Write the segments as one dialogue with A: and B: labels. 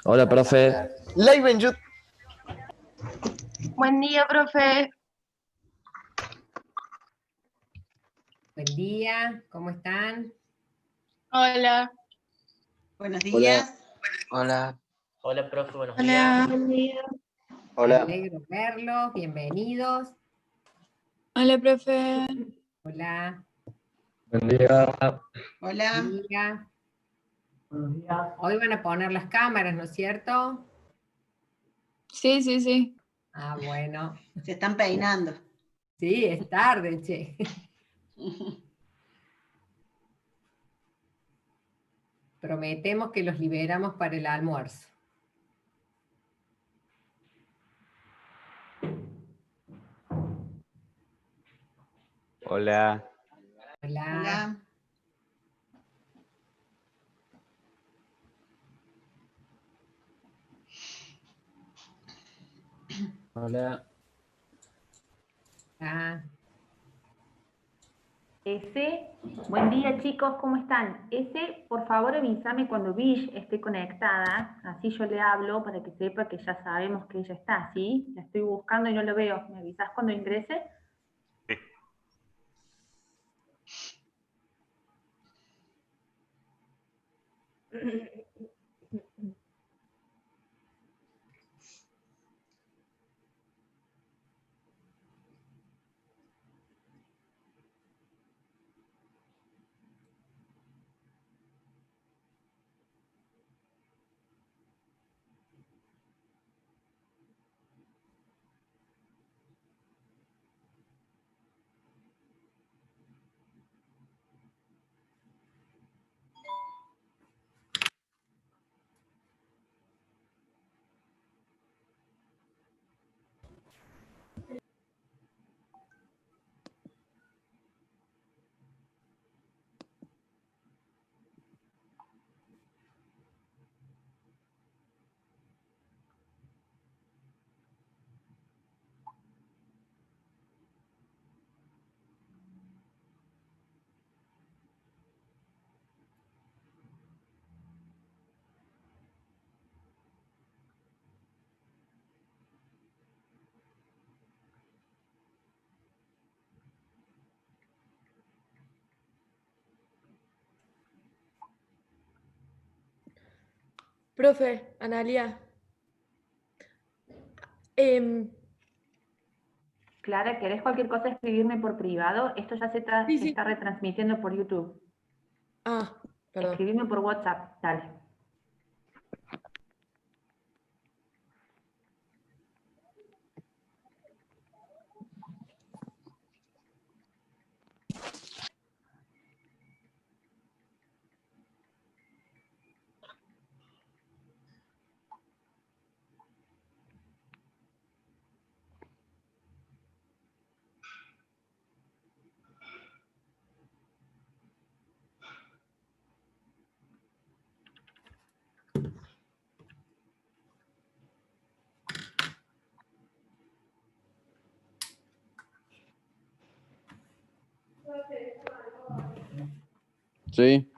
A: Hola, profe.
B: Live en YouTube.
C: Buen día, profe.
D: Buen día, ¿cómo están?
C: Hola.
E: Buenos días.
B: Hola.
F: Hola, profe, buenos
C: Hola.
F: días.
C: Buen día.
D: Me
B: Hola.
D: alegro verlos, bienvenidos.
C: Hola, profe.
D: Hola,
A: Buen día.
E: Hola.
D: buen día.
F: Buenos días.
D: Hoy van a poner las cámaras, ¿no es cierto?
C: Sí, sí, sí.
D: Ah, bueno.
E: Se están peinando.
D: Sí, es tarde, che. Prometemos que los liberamos para el almuerzo.
G: Hola.
D: Hola.
E: Hola.
A: Hola.
D: Ah,
H: Buen día chicos, ¿cómo están? Por favor avísame cuando Vish esté conectada, así yo le hablo para que sepa que ya sabemos que ella está, ¿sí? La estoy buscando y no lo veo, ¿me avisas cuando ingrese?
C: Profe, Analia.
H: Clara, ¿querés cualquier cosa escribirme por privado? Esto ya
C: Sí,
H: se
C: sí.
H: está retransmitiendo por YouTube.
C: Ah, perdón.
H: Escribime por WhatsApp, dale.
G: Sí.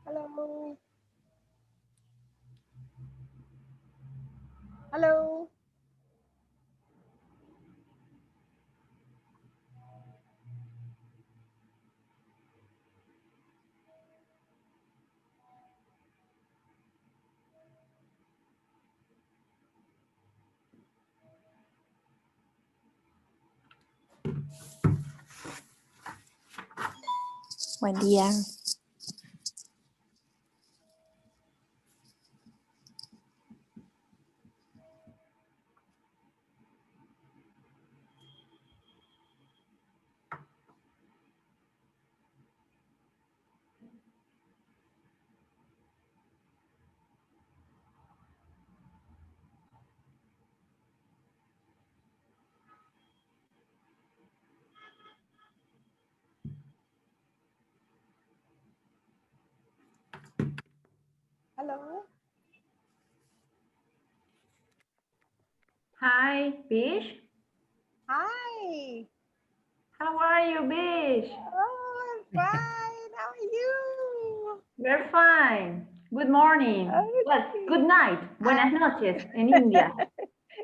C: Hello. Hello.
I: Buen día.
H: Hi, Bish.
G: Hi.
H: How are you, Bish?
G: Oh, I'm fine. How are you?
H: We're fine. Good morning. Well,
G: Okay.
H: good night. Buenas noches in India.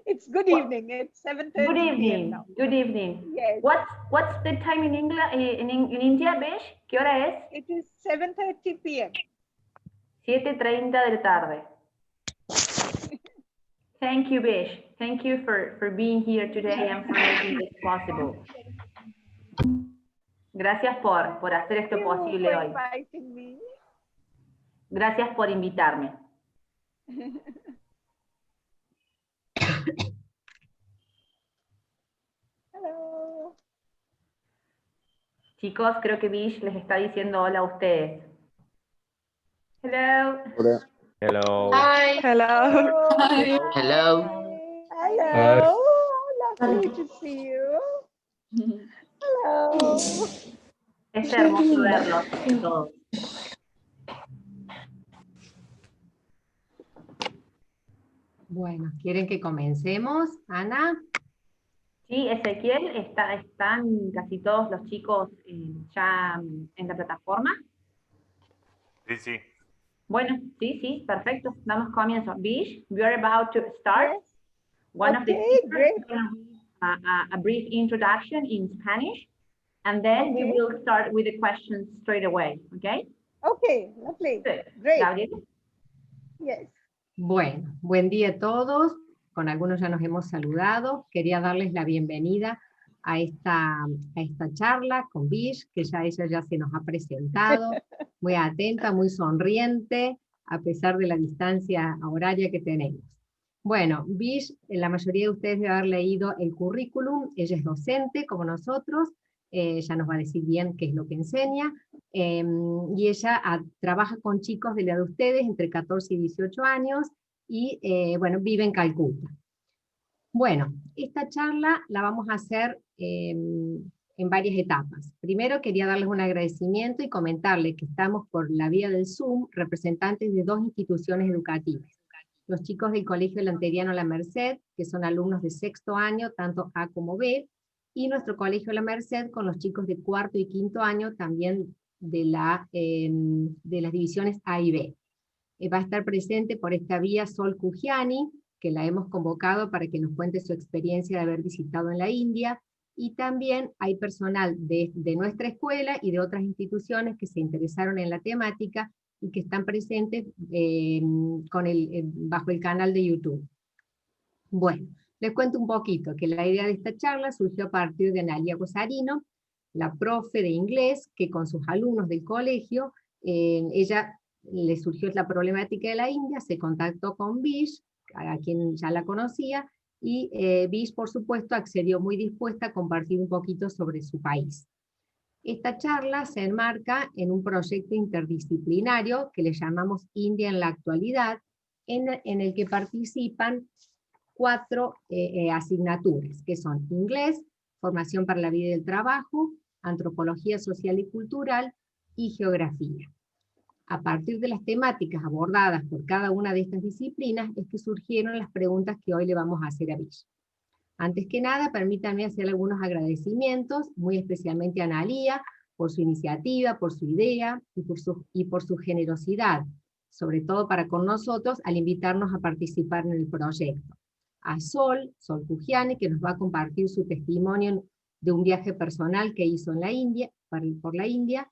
G: It's good
H: What?
G: evening. It's
H: Good
G: 7:30 p.m.
H: evening.
G: now.
H: Good evening.
G: Yes.
H: What's the time in England in India, Bish? ¿Qué hora es?
G: It is 7:30 p.m.
H: 7:30 de la tarde. Thank you, Bish. Thank you for being here today and for making this possible. Gracias por hacer esto
G: Thank you
H: posible
G: for
H: hoy.
G: inviting me.
H: Gracias por invitarme.
G: Hello.
H: Chicos, creo que Bish les está diciendo hola a ustedes. Hello.
A: Hola. Hello.
C: Hi.
G: Hello.
B: Hello.
G: Hello. Lovely to see you. Hello.
H: Es hermoso verlos todos.
D: Bueno, ¿quieren que comencemos, Ana?
H: Sí, Ezequiel, están casi todos los chicos ya en la plataforma.
I: Sí, sí.
H: Bueno, sí, perfecto. Damos comienzo. Bish, we are about to start.
G: Yes.
H: One of the
G: Okay,
H: speakers
G: great.
H: is going to give a brief introduction in Spanish, and then we
G: Okay.
H: will start with the questions straight away, okay?
G: Okay, lovely.
H: Good.
G: Great.
H: Gabriel?
G: Yes.
D: Bueno, buen día a todos. Con algunos ya nos hemos saludado. Quería darles la bienvenida a esta charla con Bish, que ella ya se nos ha presentado, muy atenta, muy sonriente, a pesar de la distancia horaria que tenemos. Bueno, Bish, la mayoría de ustedes debe haber leído el currículum. Ella es docente, como nosotros. Ella nos va a decir bien qué es lo que enseña. Y ella trabaja con chicos de la edad de ustedes, entre 14 y 18 años, y bueno, vive en Calcuta. Bueno, esta charla la vamos a hacer en varias etapas. Primero quería darles un agradecimiento y comentarles que estamos por la vía del Zoom, representantes de 2 instituciones educativas. Los chicos del Colegio Lanteriano La Merced, que son alumnos de 6º año, tanto A como B, y nuestro Colegio La Merced con los chicos de 4º y 5º año, también de las divisiones A y B. Va a estar presente por esta vía Sol Kujiani, que la hemos convocado para que nos cuente su experiencia de haber visitado en la India, y también hay personal de nuestra escuela y de otras instituciones que se interesaron en la temática y que están presentes bajo el canal de YouTube. Bueno, les cuento un poquito que la idea de esta charla surgió a partir de Analia Gosarino, la profe de inglés, que con sus alumnos del colegio, ella le surgió la problemática de la India, se contactó con Bish, a quien ya la conocía, y Bish, por supuesto, accedió muy dispuesta a compartir un poquito sobre su país. Esta charla se enmarca en un proyecto interdisciplinario que le llamamos India en la actualidad, en el que participan 4 asignaturas, que son inglés, formación para la vida y el trabajo, antropología social y cultural, y geografía. A partir de las temáticas abordadas por cada una de estas disciplinas es que surgieron las preguntas que hoy le vamos a hacer a Bish. Antes que nada, permítanme hacer algunos agradecimientos, muy especialmente a Analia, por su iniciativa, por su idea y por su generosidad, sobre todo para con nosotros, al invitarnos a participar en el proyecto. A Sol Kujiani, que nos va a compartir su testimonio de un viaje personal que hizo en la India, por la India,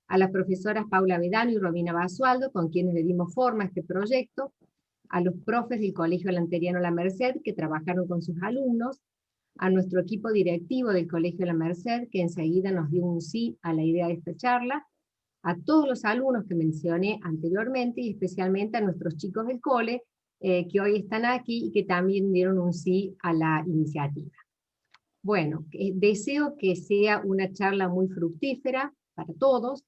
D: a las profesoras Paula Vedano y Romina Basualdo, con quienes le dimos forma a este proyecto, a los profes del Colegio Lanteriano La Merced, que trabajaron con sus alumnos, a nuestro equipo directivo del Colegio La Merced, que enseguida nos dio un sí a la idea de esta charla, a todos los alumnos que mencioné anteriormente, y especialmente a nuestros chicos del cole, que hoy están aquí y que también dieron un sí a la iniciativa. Bueno, deseo que sea una charla muy fructífera para todos,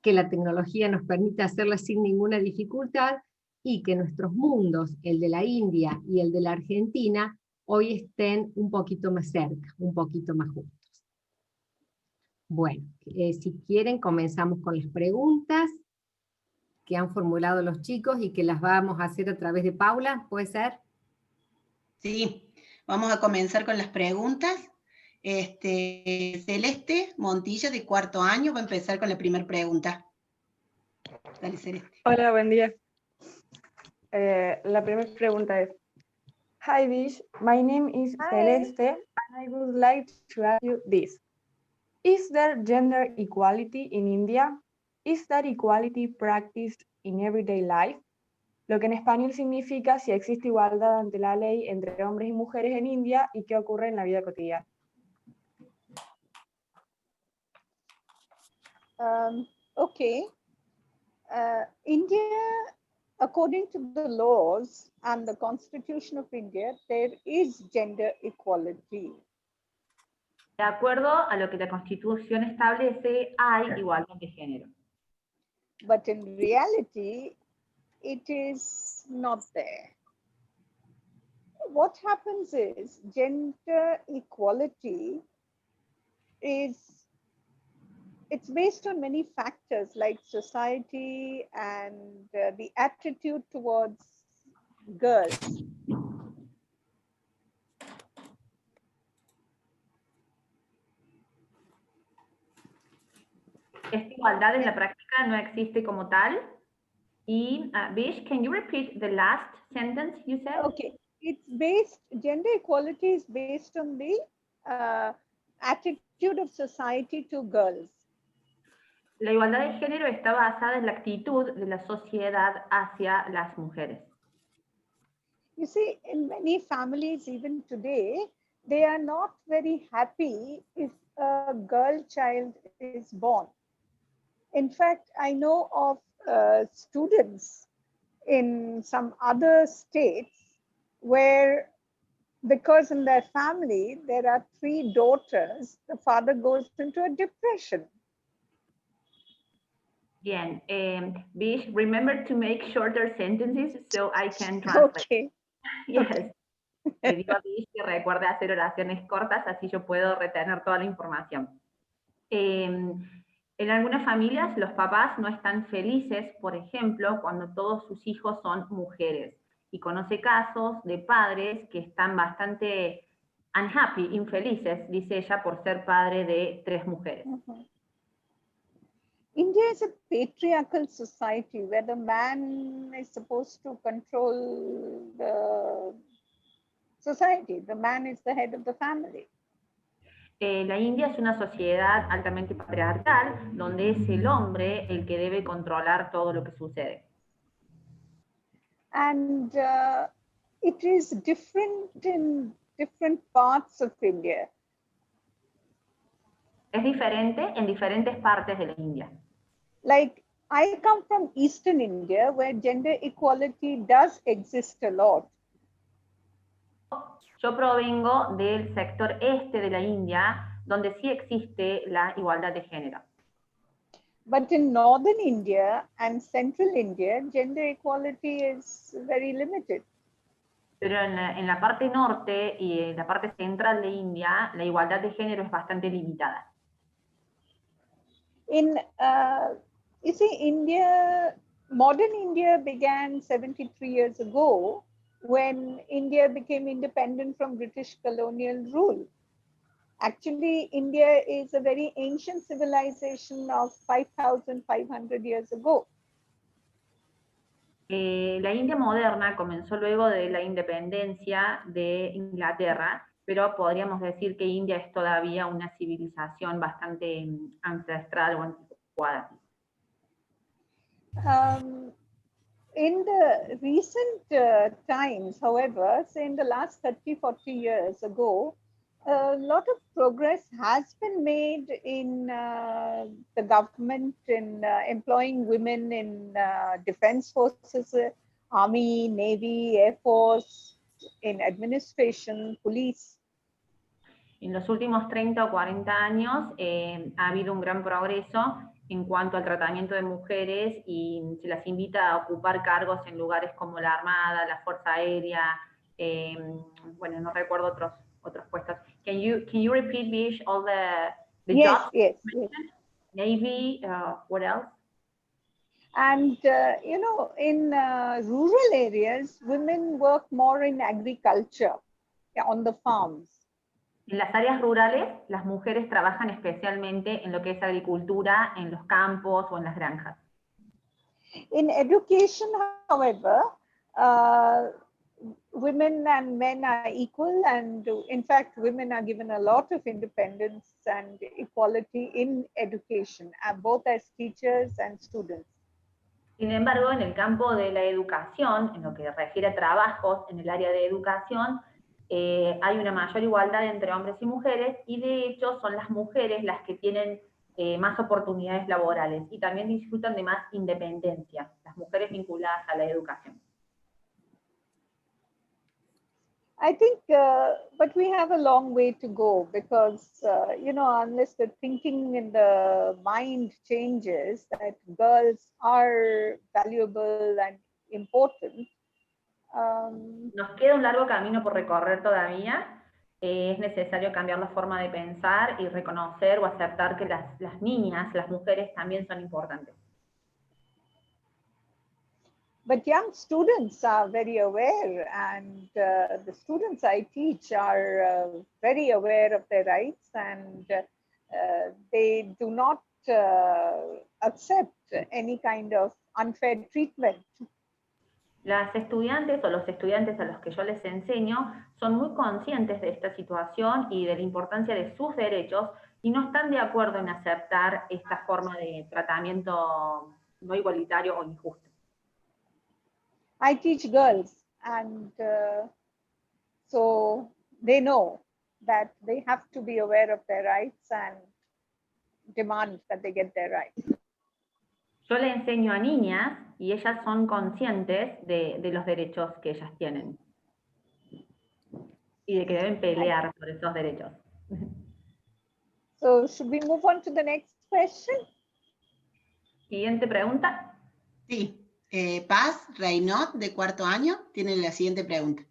D: que la tecnología nos permita hacerla sin ninguna dificultad, y que nuestros mundos, el de la India y el de la Argentina, hoy estén un poquito más cerca, un poquito más juntos. Bueno, si quieren comenzamos con las preguntas que han formulado los chicos y que las vamos a hacer a través de Paula, ¿puede ser?
E: Sí. Vamos a comenzar con las preguntas. Celeste Montilla, de 4º año, va a empezar con la primera pregunta. Dale, Celeste.
J: Hola, buen día. La primera pregunta es, Hi Vish, my name is Celeste and I would like to ask you this. Is there gender equality in India? Is that equality practiced in everyday life? Lo que en español significa si existe igualdad ante la ley entre hombres y mujeres en India y qué ocurre en la vida cotidiana.
G: Okay. India, according to the laws and the Constitution of India, there is gender equality.
H: De acuerdo a lo que la Constitución establece, hay igualdad de género.
G: But in reality, it is not there. What happens is gender equality it's based on many factors like society and the attitude towards girls.
H: Esta igualdad en la práctica no existe como tal. Y, Vish, can you repeat the last sentence you said?
G: Okay, gender equality is based on the attitude of society to girls.
H: La igualdad de género está basada en la actitud de la sociedad hacia las mujeres.
G: You see, in many families, even today, they are not very happy if a girl child is born. In fact, I know of students in some other states where, because in their family, there are 3 daughters, the father goes into a depression.
H: Bien, Vish, remember to make shorter sentences so I can translate.
G: Okay.
H: Yes.
G: Okay.
H: Le digo a Vish que recuerde hacer oraciones cortas, así yo puedo retener toda la información. En algunas familias los papás no están felices, por ejemplo, cuando todos sus hijos son mujeres. Y conoce casos de padres que están bastante unhappy, infelices, dice ella, por ser padre de 3 mujeres.
G: India is a patriarchal society where the man is supposed to control the society. The man is the head of the family.
H: La India es una sociedad altamente patriarcal, donde es el hombre el que debe controlar todo lo que sucede.
G: And it is different in different parts of India.
H: Es diferente en diferentes partes de la India.
G: Like, I come from Eastern India, where gender equality does exist a lot.
H: Yo provengo del sector este de la India, donde sí existe la igualdad de género.
G: But in Northern India and Central India, gender equality is very limited.
H: Pero en la parte norte y en la parte central de India, la igualdad de género es bastante limitada.
G: You see, modern India began 73 years ago when India became independent from British colonial rule. Actually, India is a very ancient civilization of 5,500 years ago.
H: La India moderna comenzó luego de la independencia de Inglaterra, pero podríamos decir que India es todavía una civilización bastante ancestral o anticuada.
G: In the recent times, however, say in the last 30, 40 years ago, a lot of progress has been made in the government in employing women in defense forces, army, navy, air force, in administration, police.
H: En los últimos 30 o 40 años ha habido un gran progreso en cuanto al tratamiento de mujeres y se las invita a ocupar cargos en lugares como la Armada, la Fuerza Aérea, bueno, no recuerdo otros puestos. Can you repeat, Vish, all the
G: Yes,
H: jobs?
G: yes.
H: Navy, what else?
G: And, you know, in rural areas, women work more in agriculture. on the farms.
H: En las áreas rurales, las mujeres trabajan especialmente en lo que es agricultura, en los campos o en las granjas.
G: In education, however, women and men are equal, and in fact, women are given a lot of independence and equality in education, both as teachers and students.
H: Sin embargo, en el campo de la educación, en lo que refiere a trabajos en el área de educación, hay una mayor igualdad entre hombres y mujeres, y de hecho son las mujeres las que tienen más oportunidades laborales y también disfrutan de más independencia, las mujeres vinculadas a la educación.
G: I think, but we have a long way to go because, you know, unless the thinking in the mind changes that girls are valuable and important.
H: Nos queda un largo camino por recorrer todavía. Es necesario cambiar la forma de pensar y reconocer o aceptar que las niñas, las mujeres también son importantes.
G: But young students are very aware, and the students I teach are very aware of their rights, and they do not accept any kind of unfair treatment.
H: Las estudiantes o los estudiantes a los que yo les enseño son muy conscientes de esta situación y de la importancia de sus derechos y no están de acuerdo en aceptar esta forma de tratamiento no igualitario o injusto.
G: I teach girls, and so they know that they have to be aware of their rights and demand that they get their rights.
H: Yo le enseño a niñas y ellas son conscientes de los derechos que ellas tienen y de que deben pelear por esos derechos.
G: So should we move on to the next question?
H: Siguiente pregunta.
E: Sí. Paz Reynot, de 4º año, tiene la siguiente pregunta.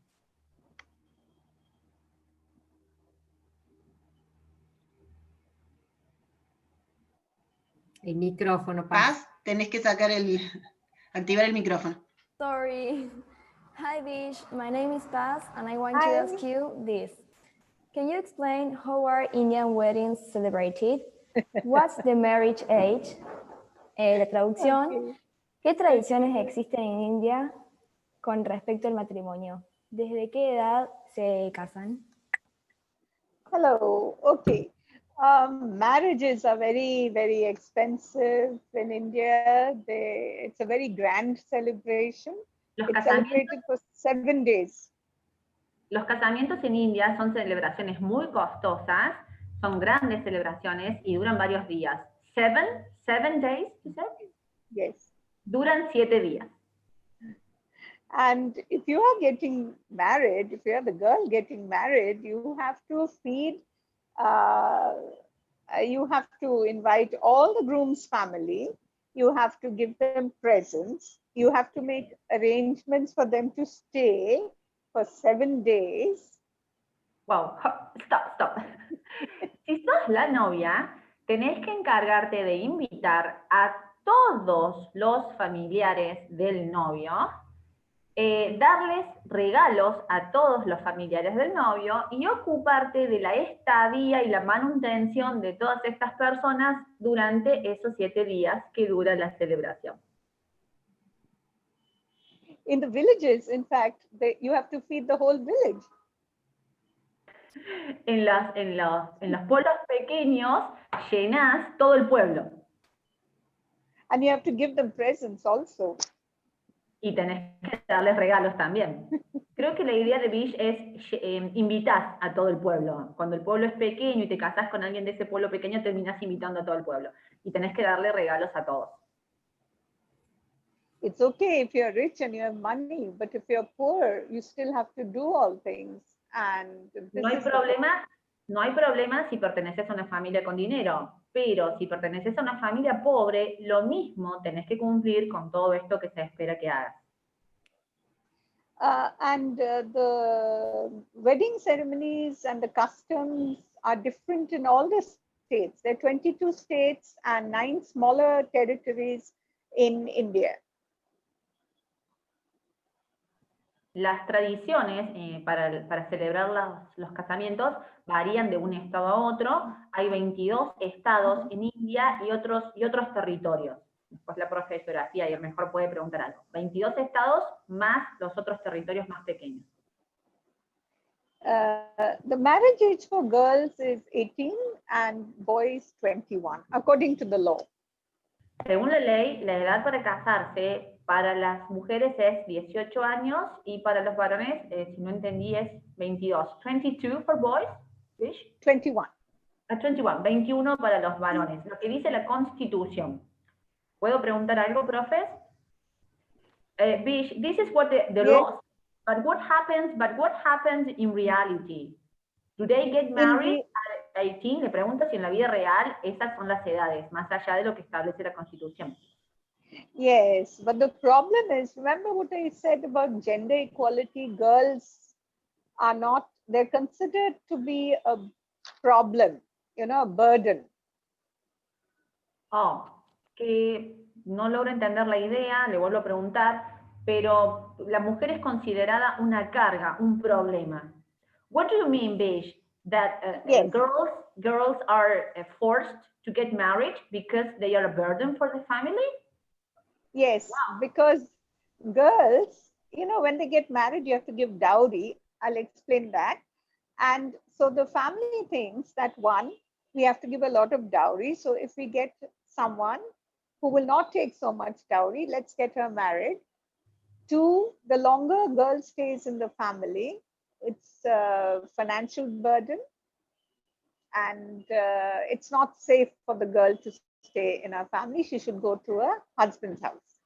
D: El micrófono, Paz.
E: Paz, tenés que activar el micrófono.
K: Sorry. Hi, Vish. My name is Paz, and I want
G: Hi.
K: to ask you this. Can you explain how are Indian weddings celebrated? What's the marriage age? La traducción.
G: Okay.
K: ¿Qué tradiciones existen en India con respecto al matrimonio? ¿Desde qué edad se casan?
G: Hello. Okay. Marriages are very, very expensive in India. It's a very grand celebration. It's celebrated for 7 days.
H: Los casamientos en India son celebraciones muy costosas, son grandes celebraciones y duran varios días. Seven days, you said?
G: Yes.
H: Duran 7 días.
G: And if you are getting married, if you are the girl getting married, you have to feed, you have to invite all the groom's family, you have to give them presents, you have to make arrangements for them to stay for 7 days.
H: Wow, stop. Si sos la novia, tenés que encargarte de invitar a todos los familiares del novio, darles regalos a todos los familiares del novio y ocuparte de la estadía y la manutención de todas estas personas durante esos 7 días que dura la celebración.
G: In the villages, in fact, you have to feed the whole village.
H: En los pueblos pequeños llenás todo el pueblo.
G: And you have to give them presents also.
H: Y tenés que darles regalos también. Creo que la idea de Vish es invitar a todo el pueblo. Cuando el pueblo es pequeño y te casás con alguien de ese pueblo pequeño, terminás invitando a todo el pueblo. Y tenés que darle regalos a todos.
G: It's okay if you're rich and you have money, but if you're poor, you still have to do all things. And
H: no hay problema si perteneces a una familia con dinero, pero si perteneces a una familia pobre, lo mismo tenés que cumplir con todo esto que se espera que hagas.
G: The wedding ceremonies and the customs are different in all the states. There are 22 states and 9 smaller territories in India.
H: Las tradiciones para celebrar los casamientos varían de un estado a otro. Hay 22 estados en India y otros territorios. Después la profe de geografía y a lo mejor puede preguntar algo. 22 estados más los otros territorios más pequeños.
G: The marriage age for girls is 18 and boys 21, according to the law.
H: Según la ley, la edad para casarse para las mujeres es 18 años y para los varones, si no entendí, es 22. 22 for boys, Vish?
G: 21.
H: 21, 21 para los varones, lo que dice la Constitución. ¿Puedo preguntar algo, profes? Vish, this is what the law, but what happens in reality? Do they get married at 18? Le pregunto si en la vida real esas son las edades, más allá de lo que establece la Constitución.
G: Yes, but the problem is, remember what I said about gender equality, girls are not, they're considered to be a problem, you know, a burden.
H: Oh, que no logro entender la idea, le vuelvo a preguntar, pero la mujer es considerada una carga, un problema. What do you mean, Bish? That
G: Yes.
H: girls are forced to get married because they are a burden for the family?
G: Yes, because girls, you know, when they get married, you have to give dowry. I'll explain that. And so the family thinks that one, we have to give a lot of dowry. So if we get someone who will not take so much dowry, let's get her married. Two, the longer a girl stays in the family, it's a financial burden. And it's not safe for the girl to stay in her family. She should go to her husband's house.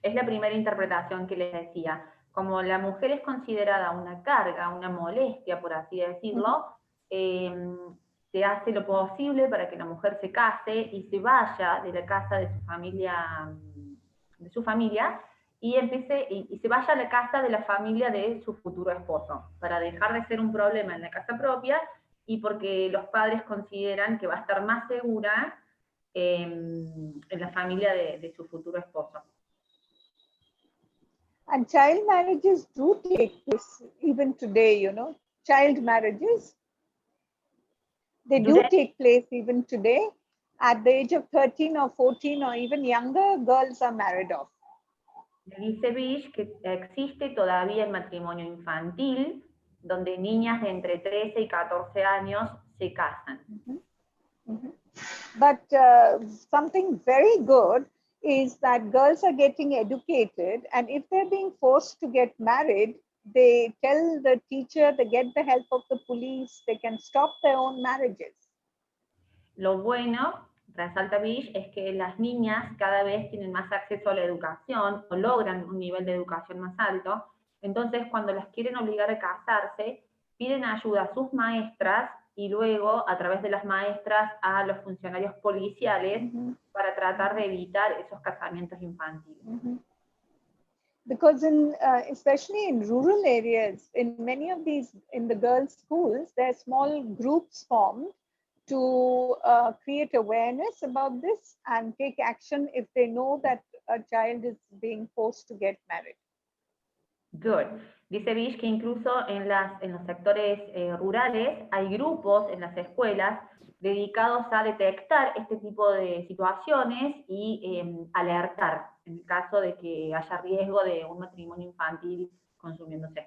H: Es la primera interpretación que les decía. Como la mujer es considerada una carga, una molestia, por así decirlo, se hace lo posible para que la mujer se case y se vaya de la casa de su familia, y se vaya a la casa de la familia de su futuro esposo, para dejar de ser un problema en la casa propia y porque los padres consideran que va a estar más segura en la familia de su futuro esposo.
G: And child marriages do take place even today, you know, child marriages. They do take place even today. At the age of 13 or 14 or even younger, girls are married off.
H: Dice Bish que existe todavía el matrimonio infantil, donde niñas de entre 13 y 14 años se casan.
G: But something very good is that girls are getting educated, and if they're being forced to get married, they tell the teacher, they get the help of the police, they can stop their own marriages.
H: Lo bueno, resalta Bish, es que las niñas cada vez tienen más acceso a la educación o logran un nivel de educación más alto. Entonces, cuando las quieren obligar a casarse, piden ayuda a sus maestras y luego, a través de las maestras, a los funcionarios policiales para tratar de evitar esos casamientos infantiles.
G: Because especially in rural areas, in many of these, in the girls' schools, there are small groups formed to create awareness about this and take action if they know that a child is being forced to get married.
H: Good. Dice Bish que incluso en los sectores rurales hay grupos en las escuelas dedicados a detectar este tipo de situaciones y alertar en el caso de que haya riesgo de un matrimonio infantil consumiéndose.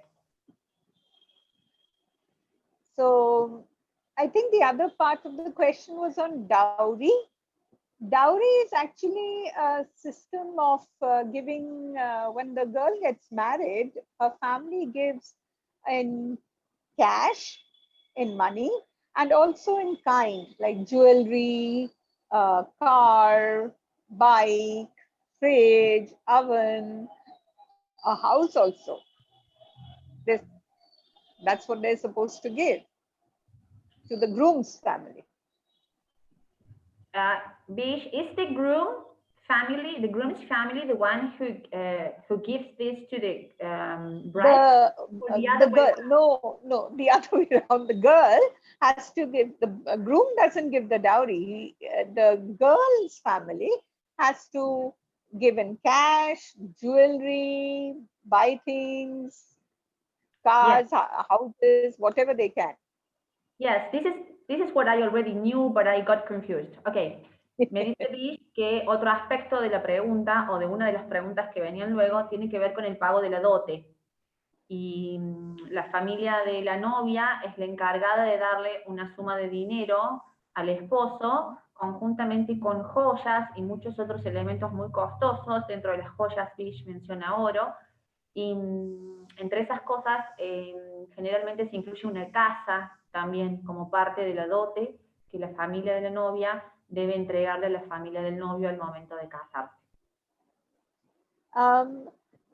G: So I think the other part of the question was on dowry. Dowry is actually a system of giving, when the girl gets married, her family gives in cash, in money, and also in kind, like jewelry, car, bike, fridge, oven, a house also. That's what they're supposed to give to the groom's family.
H: Bish, is the groom's family the one who gives this to the bride?
G: The other way around. The girl has to give, the groom doesn't give the dowry. The girl's family has to given cash, jewelry, buy things, cars, houses, whatever they can.
H: Yes, this is what I already knew, but I got confused. Okay. Me dice Liz que otro aspecto de la pregunta, o de una de las preguntas que venían luego, tiene que ver con el pago de la dote. Y la familia de la novia es la encargada de darle una suma de dinero al esposo, conjuntamente con joyas y muchos otros elementos muy costosos. Dentro de las joyas, Bish menciona oro, y entre esas cosas generalmente se incluye una casa también como parte de la dote que la familia de la novia debe entregarle a la familia del novio al momento de casarse.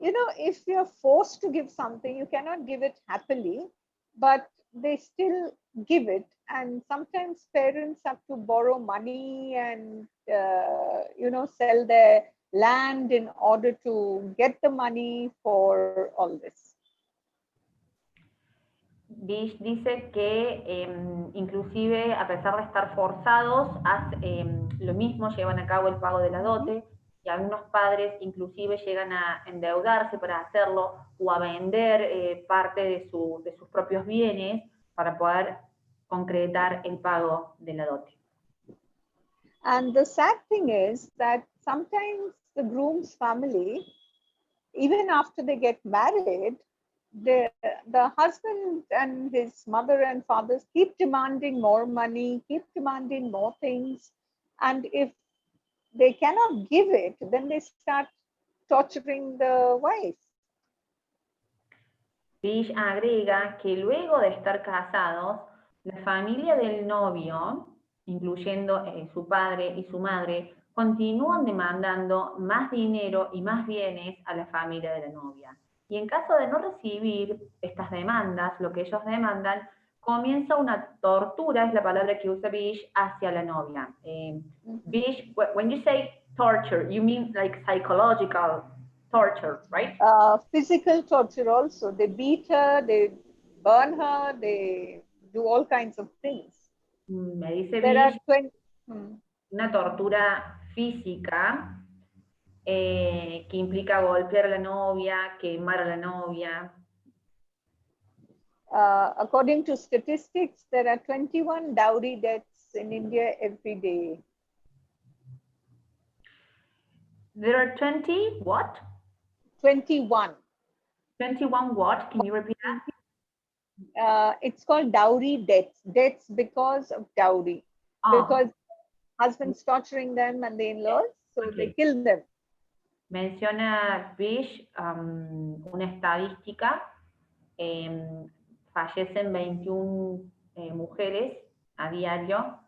G: You know, if you're forced to give something, you cannot give it happily, but they still give it. And sometimes parents have to borrow money and, you know, sell their land in order to get the money for all this.
H: Bish dice que inclusive a pesar de estar forzados, lo mismo llevan a cabo el pago de la dote, y algunos padres inclusive llegan a endeudarse para hacerlo o a vender parte de sus propios bienes para poder concretar el pago de la dote.
G: And the sad thing is that sometimes the groom's family, even after they get married, the husband and his mother and fathers keep demanding more money, keep demanding more things. And if they cannot give it, then they start torturing the wife.
H: Bish agrega que luego de estar casados, la familia del novio, incluyendo su padre y su madre, continúan demandando más dinero y más bienes a la familia de la novia. Y en caso de no recibir estas demandas, lo que ellos demandan, comienza una tortura, es la palabra que usa Bish, hacia la novia. Bish, when you say torture, you mean like psychological torture, right?
G: Physical torture also. They beat her, they burn her, they do all kinds of things.
H: Me dice
G: There are
H: Bish, una tortura física que implica golpear a la novia, quemar a la novia.
G: According to statistics, there are 21 dowry deaths in India every day.
H: There are 20 what?
G: 21.
H: 21 what? Can you repeat that?
G: It's called dowry deaths. Deaths because of dowry. Because husbands torturing them and the in-laws, so they kill them.
H: Menciona Bish una estadística, fallecen 21 mujeres a diario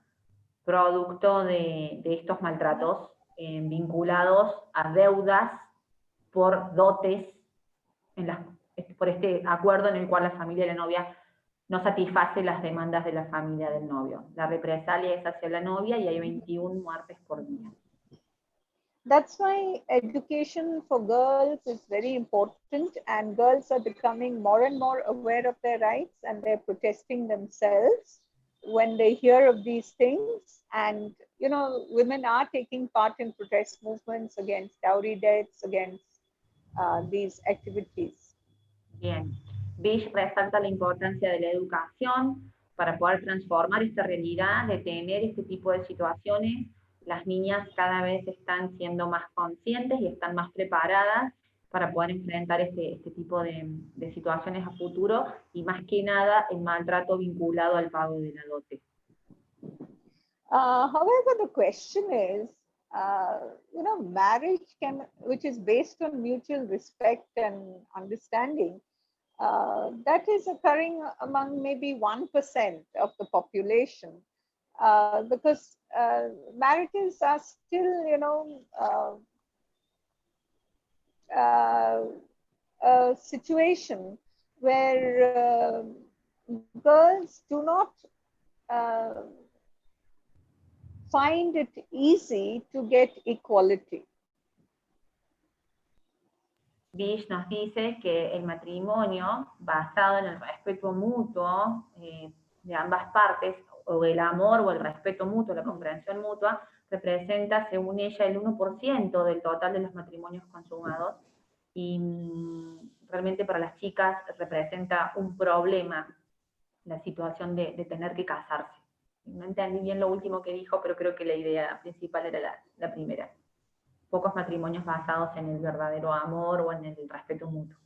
H: producto de estos maltratos vinculados a deudas por dotes, por este acuerdo en el cual la familia de la novia no satisface las demandas de la familia del novio. La represalia es hacia la novia y hay 21 muertes por día.
G: That's why education for girls is very important, and girls are becoming more and more aware of their rights, and they're protesting themselves when they hear of these things. And, you know, women are taking part in protest movements against dowry deaths, against these activities.
H: Bien. Bish resalta la importancia de la educación para poder transformar esta realidad, detener este tipo de situaciones. Las niñas cada vez están siendo más conscientes y están más preparadas para poder enfrentar este tipo de situaciones a futuro, y más que nada el maltrato vinculado al pago de la dote.
G: However, the question is, you know, marriage which is based on mutual respect and understanding, that is occurring among maybe 1% of the population, because marriages are still, you know, a situation where girls do not find it easy to get equality.
H: Bish nos dice que el matrimonio basado en el respeto mutuo de ambas partes, o el amor o el respeto mutuo, la comprensión mutua, representa, según ella, el 1% del total de los matrimonios consumados, y realmente para las chicas representa un problema la situación de tener que casarse. No entendí bien lo último que dijo, pero creo que la idea principal era la primera. Pocos matrimonios basados en el verdadero amor o en el respeto mutuo.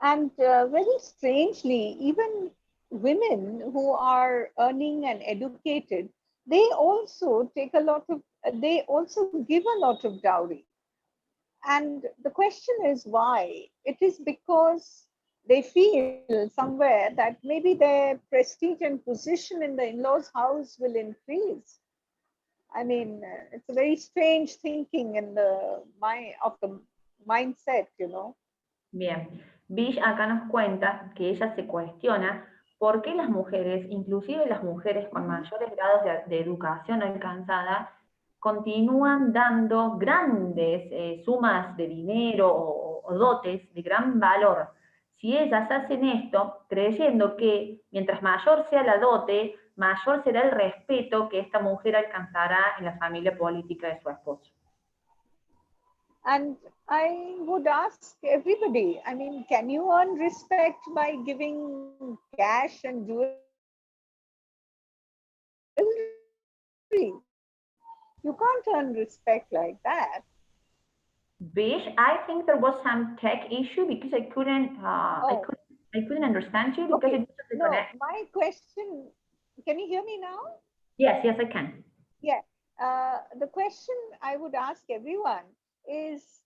G: And very strangely, even women who are earning and educated, they also take a lot of, they also give a lot of dowry. And the question is why? It is because they feel somewhere that maybe their prestige and position in the in-laws' house will increase. I mean, it's a very strange thinking in the mindset, you know.
H: Bien, Bish acá nos cuenta que ella se cuestiona por qué las mujeres, inclusive las mujeres con mayores grados de educación alcanzada, continúan dando grandes sumas de dinero o dotes de gran valor. Si ellas hacen esto creyendo que mientras mayor sea la dote, mayor será el respeto que esta mujer alcanzará en la familia política de su esposo.
G: And I would ask everybody, I mean, can you earn respect by giving cash and jewelry? You can't earn respect like that.
H: Bish, I think there was some tech issue because I couldn't understand you because
G: Okay.
H: it doesn't
G: No,
H: connect.
G: my question, can you hear me now?
H: Yes, I can.
G: Yeah. The question I would ask everyone is,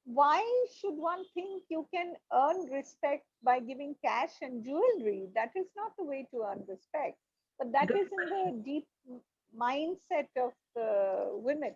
G: why should one think you can earn respect by giving cash and jewelry? That is not the way to earn respect. But that is in the deep mindset of the women.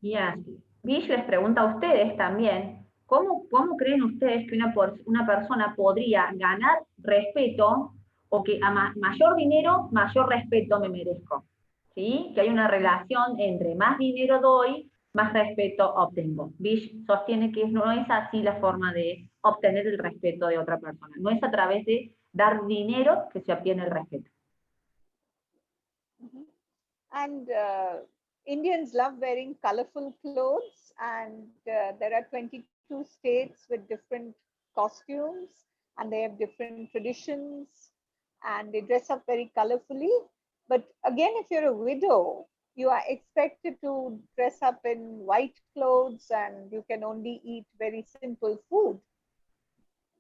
H: Yes. Bish les pregunta a ustedes también, ¿cómo creen ustedes que una persona podría ganar respeto o que a mayor dinero, mayor respeto me merezco? ¿Sí? Que hay una relación entre más dinero doy, más respeto obtengo. Bish sostiene que no es así la forma de obtener el respeto de otra persona. No es a través de dar dinero que se obtiene el respeto.
G: And Indians love wearing colorful clothes, and there are 22 states with different costumes, and they have different traditions, and they dress up very colorfully. But again, if you're a widow, you are expected to dress up in white clothes, and you can only eat very simple food,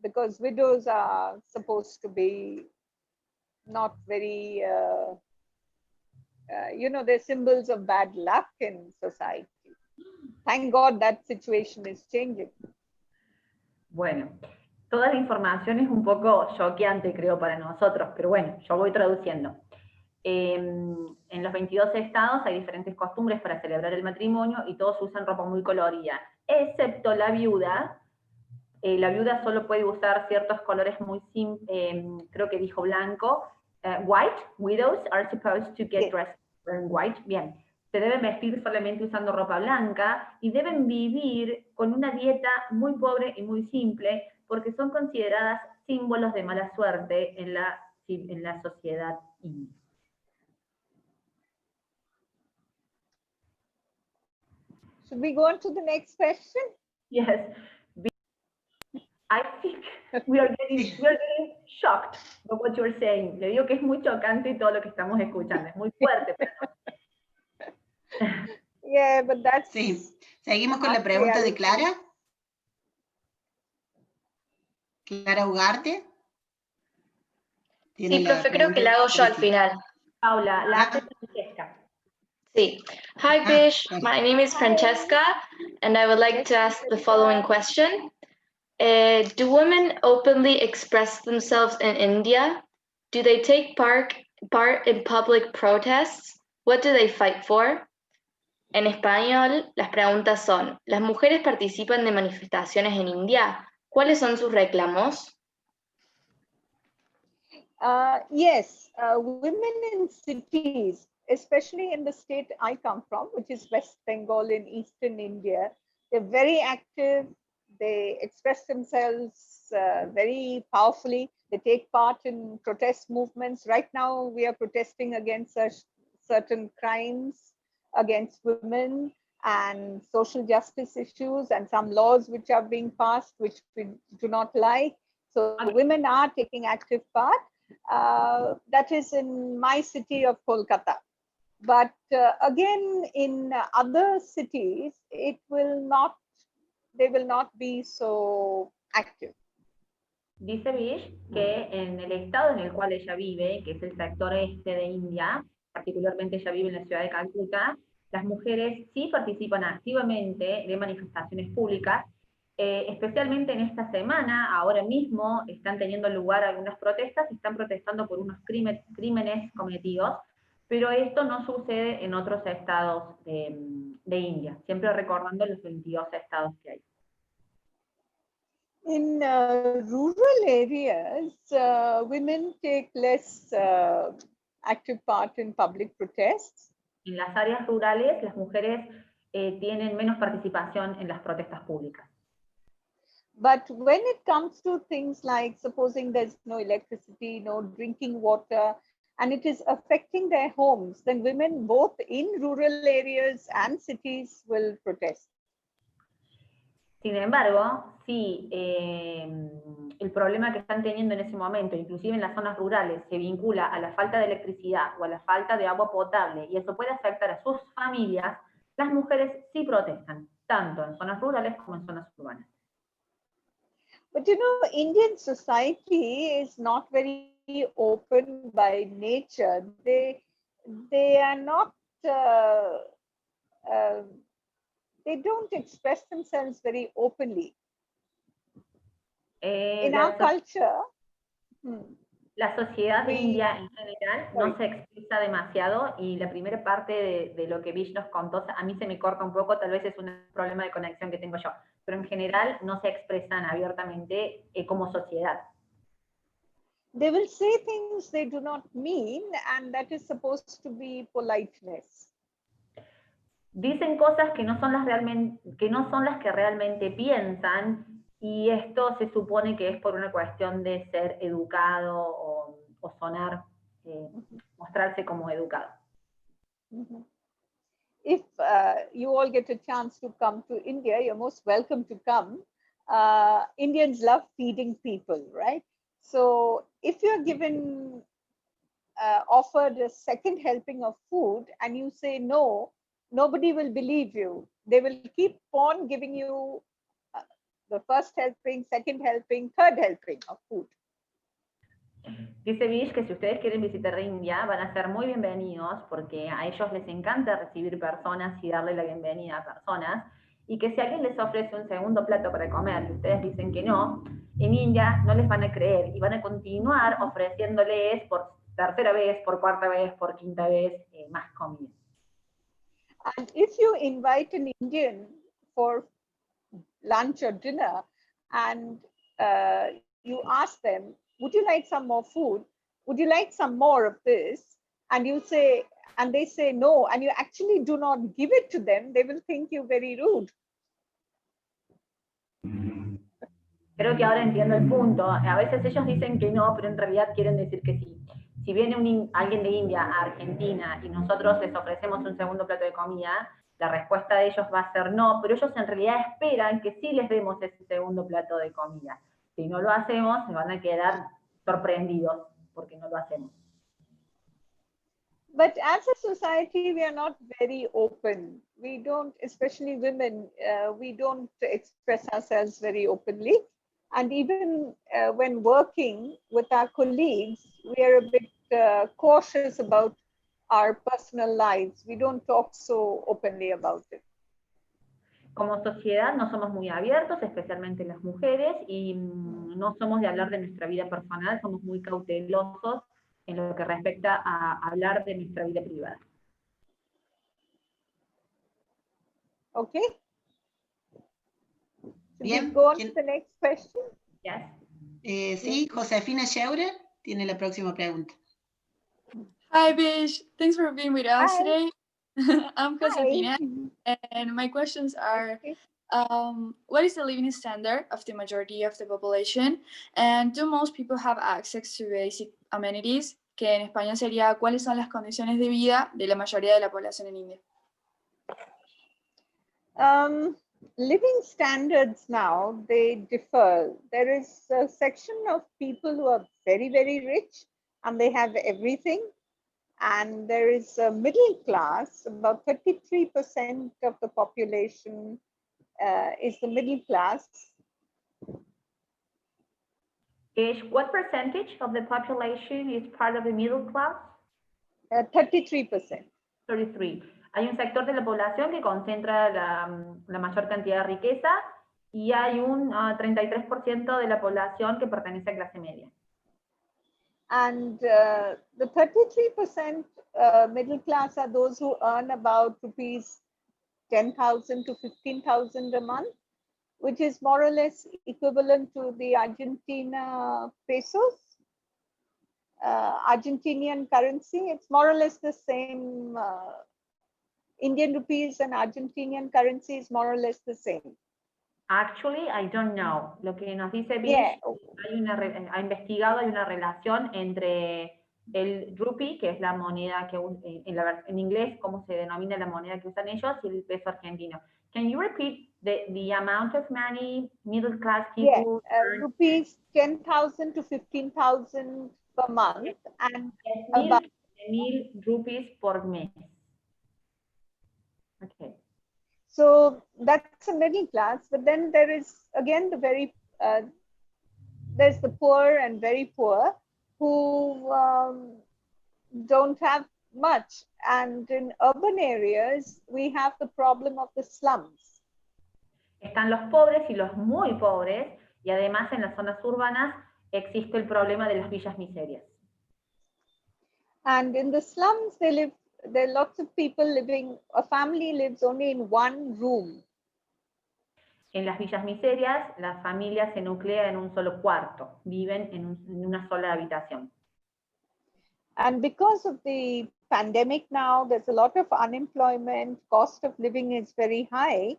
G: because widows are supposed to be not very you know, they're symbols of bad luck in society. Thank God that situation is changing.
H: Bueno, toda la información es un poco choqueante, creo, para nosotros, pero bueno, yo voy traduciendo. En los 22 estados hay diferentes costumbres para celebrar el matrimonio y todos usan ropa muy colorida, excepto la viuda. La viuda solo puede usar ciertos colores muy simples, creo que dijo blanco. White, widows are supposed to get dressed in white. Bien, se deben vestir solamente usando ropa blanca y deben vivir con una dieta muy pobre y muy simple porque son consideradas símbolos de mala suerte en la sociedad india.
G: Should we go on to the next question?
H: Yes. I think we are getting shocked by what you're saying. Le digo que es muy chocante todo lo que estamos escuchando. Es muy fuerte, pero no.
G: Yeah, but that's...
E: Sí. Seguimos con la pregunta de Clara. Clara Ugarte.
L: Sí, profe, creo que la hago yo al final.
H: Paula, la hace Francesca.
L: Sí. Hi, Bish. My name is Francesca, and I would like to ask the following question. Do women openly express themselves in India? Do they take part in public protests? What do they fight for? En español, las preguntas son, ¿las mujeres participan de manifestaciones en India? ¿Cuáles son sus reclamos?
G: Yes, women in cities, especially in the state I come from, which is West Bengal in eastern India, they're very active. They express themselves very powerfully. They take part in protest movements. Right now, we are protesting against certain crimes against women and social justice issues and some laws which are being passed which we do not like. So women are taking active part. That is in my city of Kolkata. But again, in other cities, they will not be so active.
H: Dice Bish que en el estado en el cual ella vive, que es el sector este de India, particularmente ella vive en la ciudad de Calcuta, las mujeres sí participan activamente de manifestaciones públicas, especialmente en esta semana, ahora mismo están teniendo lugar algunas protestas, están protestando por unos crímenes cometidos, pero esto no sucede en otros estados de India, siempre recordando los 22 estados que hay.
G: In rural areas, women take less active part in public protests.
H: En las áreas rurales, las mujeres tienen menos participación en las protestas públicas.
G: But when it comes to things like supposing there's no electricity, no drinking water, and it is affecting their homes, then women both in rural areas and cities will protest.
H: Sin embargo, si el problema que están teniendo en ese momento, inclusive en las zonas rurales, se vincula a la falta de electricidad o a la falta de agua potable, y eso puede afectar a sus familias, las mujeres sí protestan, tanto en zonas rurales como en zonas urbanas.
G: But you know, Indian society is not very open by nature. They are not, they don't express themselves very openly. In our culture,
H: la sociedad india en general no se expresa demasiado, y la primera parte de lo que Bish nos contó, a mí se me corta un poco, tal vez es un problema de conexión que tengo yo, pero en general no se expresan abiertamente como sociedad.
G: They will say things they do not mean, and that is supposed to be politeness.
H: Dicen cosas que no son las que realmente piensan, y esto se supone que es por una cuestión de ser educado o sonar, mostrarse como educado.
G: If you all get a chance to come to India, you're most welcome to come. Indians love feeding people, right? So if you're given, offered a second helping of food and you say no, nobody will believe you. They will keep on giving you the first helping, second helping, third helping of food.
H: Dice Bish que si ustedes quieren visitar India van a ser muy bienvenidos, porque a ellos les encanta recibir personas y darle la bienvenida a personas, y que si alguien les ofrece un segundo plato para comer y ustedes dicen que no, en India no les van a creer y van a continuar ofreciéndoles por tercera vez, por cuarta vez, por quinta vez más comida.
G: And if you invite an Indian for lunch or dinner and you ask them, would you like some more food? Would you like some more of this? And you say, and they say no, and you actually do not give it to them, they will think you very rude.
H: Creo que ahora entiendo el punto. A veces ellos dicen que no, pero en realidad quieren decir que sí. Si viene alguien de India a Argentina y nosotros les ofrecemos un segundo plato de comida, la respuesta de ellos va a ser no, pero ellos en realidad esperan que sí les demos ese segundo plato de comida. Si no lo hacemos, se van a quedar sorprendidos porque no lo hacemos.
G: But as a society, we are not very open. We don't, especially women, we don't express ourselves very openly. And even when working with our colleagues, we are a bit cautious about our personal lives. We don't talk so openly about it.
H: Como sociedad no somos muy abiertos, especialmente las mujeres, y no somos de hablar de nuestra vida personal, somos muy cautelosos en lo que respecta a hablar de nuestra vida privada.
G: Okay.
E: Bien.
G: Go on to the next question.
H: Yes.
E: Sí, Josefina Scheure tiene la próxima pregunta.
M: Hi, Bish. Thanks for being with us
G: Hi.
M: today. I'm Josefina, and my questions are, what is the living standard of the majority of the population? And do most people have access to basic amenities? Que en español sería, ¿cuáles son las condiciones de vida de la mayoría de la población en India?
G: Living standards now, they differ. There is a section of people who are very, very rich and they have everything. And there is a middle class, about 33% of the population is the middle class.
H: What percentage of the population is part of the middle class?
G: 33%.
H: 33. Hay un sector de la población que concentra la mayor cantidad de riqueza y hay un 33% de la población que pertenece a clase media.
G: And the 33% middle class are those who earn about rupees 10,000 to 15,000 a month, which is more or less equivalent to the Argentina pesos, Argentinian currency. It's more or less the same. Indian rupees and Argentinian currency is more or less the same.
H: Actually, I don't know. Lo que nos dice Bish,
G: Yeah.
H: ha investigado, hay una relación entre el rupee, que es la moneda que en inglés, cómo se denomina la moneda que usan ellos, y el peso argentino. Can you repeat the amount of money middle class people earn?
G: Rupees 10,000 to 15,000 per month, and
H: 10,000 rupees por mes. Okay.
G: So that's a middle class, but then there is again the there's the poor and very poor who don't have much. And in urban areas, we have the problem of the slums.
H: Están los pobres y los muy pobres, y además en las zonas urbanas existe el problema de las villas miserias.
G: And in the slums, there are lots of people living, a family lives only in one room.
H: En las villas miserias, la familia se nuclea en un solo cuarto, viven en una sola habitación.
G: And because of the pandemic now, there's a lot of unemployment, cost of living is very high.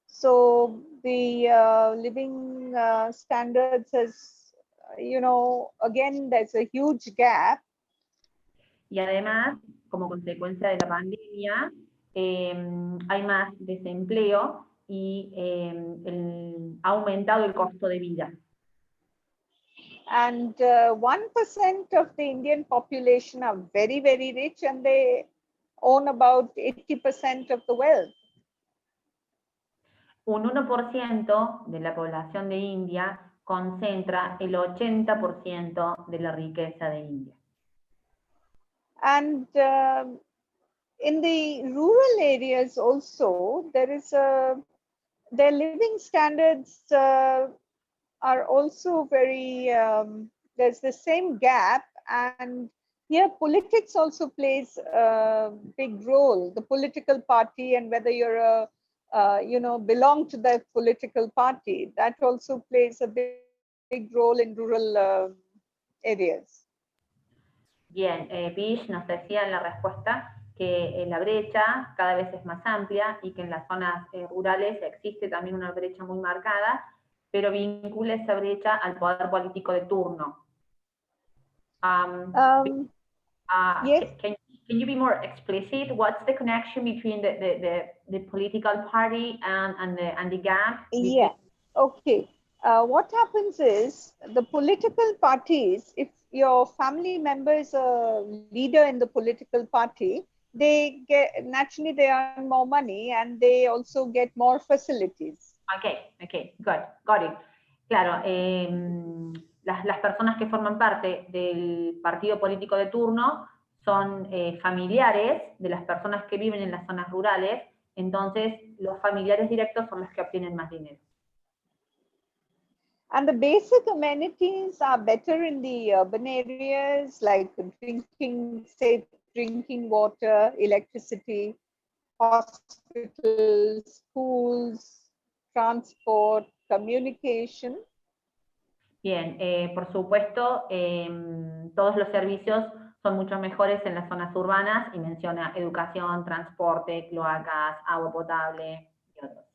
G: So the living standards has, again, there's a huge gap.
H: Y además, como consecuencia de la pandemia, hay más desempleo y ha aumentado el costo de vida.
G: And 1% of the Indian population are very, very rich, and they own about 80% of the wealth.
H: Un 1% de la población de India concentra el 80% de la riqueza de India.
G: And in the rural areas also, their living standards are also very, there's the same gap, and here politics also plays a big role, the political party, and whether you're belong to the political party, that also plays a big role in rural areas.
H: Bien, Bish nos decía en la respuesta que la brecha cada vez es más amplia y que en las zonas rurales existe también una brecha muy marcada, pero vincula esa brecha al poder político de turno.
G: Yes.
H: Can you be more explicit? What's the connection between the political party and the gap?
G: Yeah, okay. What happens is the political parties, if your family member is a leader in the political party, they earn more money and they also get more facilities.
H: Okay, got it. Claro, las personas que forman parte del partido político de turno son familiares de las personas que viven en las zonas rurales, entonces los familiares directos son los que obtienen más dinero.
G: And the basic amenities are better in the urban areas, like safe drinking water, electricity, hospitals, schools, transport, communication.
H: Bien, por supuesto, todos los servicios son mucho mejores en las zonas urbanas y menciona educación, transporte, cloacas, agua potable y otros.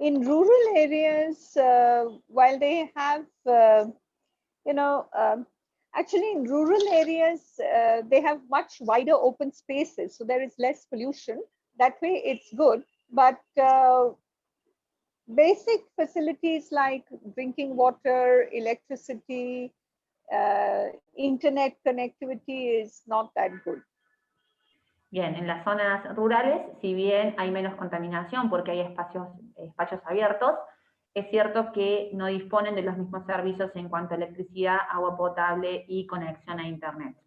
G: in rural areas, while they have, actually in rural areas, they have much wider open spaces, so there is less pollution. That way it's good, but basic facilities like drinking water, electricity, internet connectivity is not that good.
H: Bien, en las zonas rurales, si bien hay menos contaminación porque hay espacios abiertos, es cierto que no disponen de los mismos servicios en cuanto a electricidad, agua potable y conexión a Internet.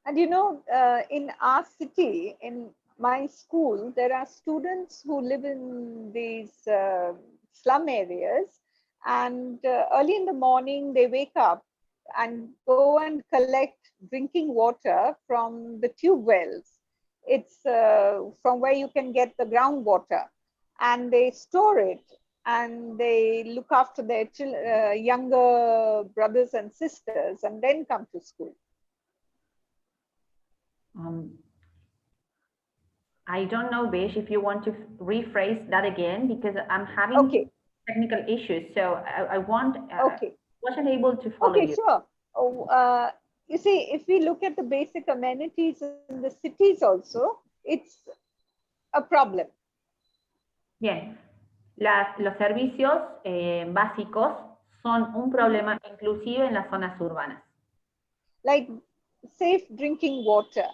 G: And in our city, in my school, there are students who live in these slum areas, and early in the morning they wake up and go and collect drinking water from the tube wells. It's from where you can get the groundwater, and they store it, and they look after their younger brothers and sisters, and then come to school.
H: I don't know, Bish, if you want to rephrase that again, because I'm having technical issues. So I wasn't able to follow you.
G: Okay, sure. You see, if we look at the basic amenities in the cities also, it's a problem.
H: Bien, los servicios básicos son un problema inclusive en las zonas urbanas.
G: Like safe drinking water.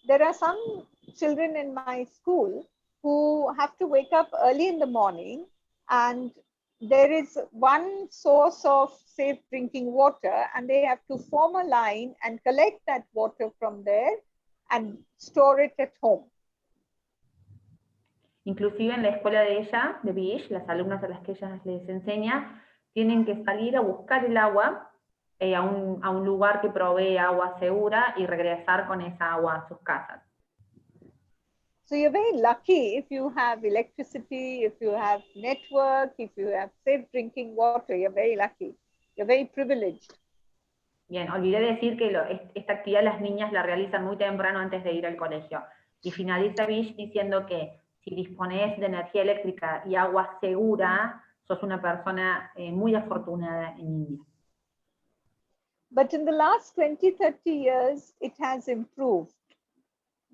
G: There are some children in my school who have to wake up early in the morning, and there is one source of safe drinking water, and they have to form a line and collect that water from there and store it at home.
H: Inclusive en la escuela de ella, de Bish, las alumnas a las que ella les enseña, tienen que salir a buscar el agua a un lugar que provee agua segura y regresar con esa agua a sus casas.
G: So you're very lucky if you have electricity, if you have network, if you have safe drinking water. You're very lucky. You're very privileged.
H: Bien, olvidé decir que esta actividad las niñas la realizan muy temprano antes de ir al colegio. Y finaliza Bish diciendo que si dispones de energía eléctrica y agua segura, sos una persona muy afortunada en India.
G: But in the last 20, 30 years, it has improved.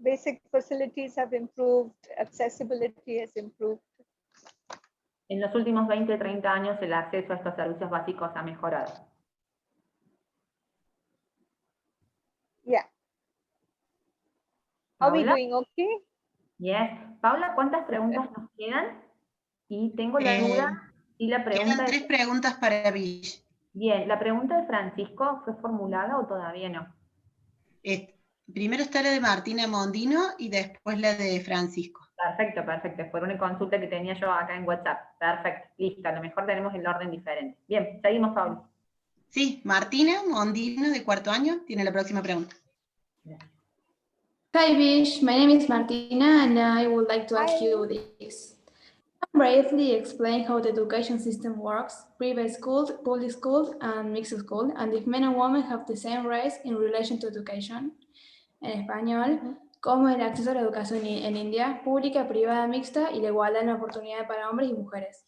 G: Basic facilities have improved, accessibility has improved.
H: En los últimos 20, 30 años el acceso a estos servicios básicos ha mejorado.
G: Yeah. Are we doing okay?
H: Yes. Paula, ¿cuántas preguntas nos quedan? Y tengo la duda si la pregunta...
E: Quedan 3 preguntas para Bish.
H: Bien, ¿la pregunta de Francisco fue formulada o todavía no?
E: Primero está la de Martina Mondino y después la de Francisco.
H: Perfecto, perfecto. Fue una consulta que tenía yo acá en WhatsApp. Perfecto, listo. A lo mejor tenemos el orden diferente. Bien, seguimos, Paula.
E: Sí, Martina Mondino, de 4º año, tiene la próxima pregunta.
M: Hi, Bish. My name is Martina, and I would like to ask you this. Briefly explain how the education system works, private schools, public schools, and mixed schools, and if men and women have the same rights in relation to education. En español, cómo el acceso a la educación en India, pública, privada, mixta, y la igualdad en oportunidades para hombres y mujeres.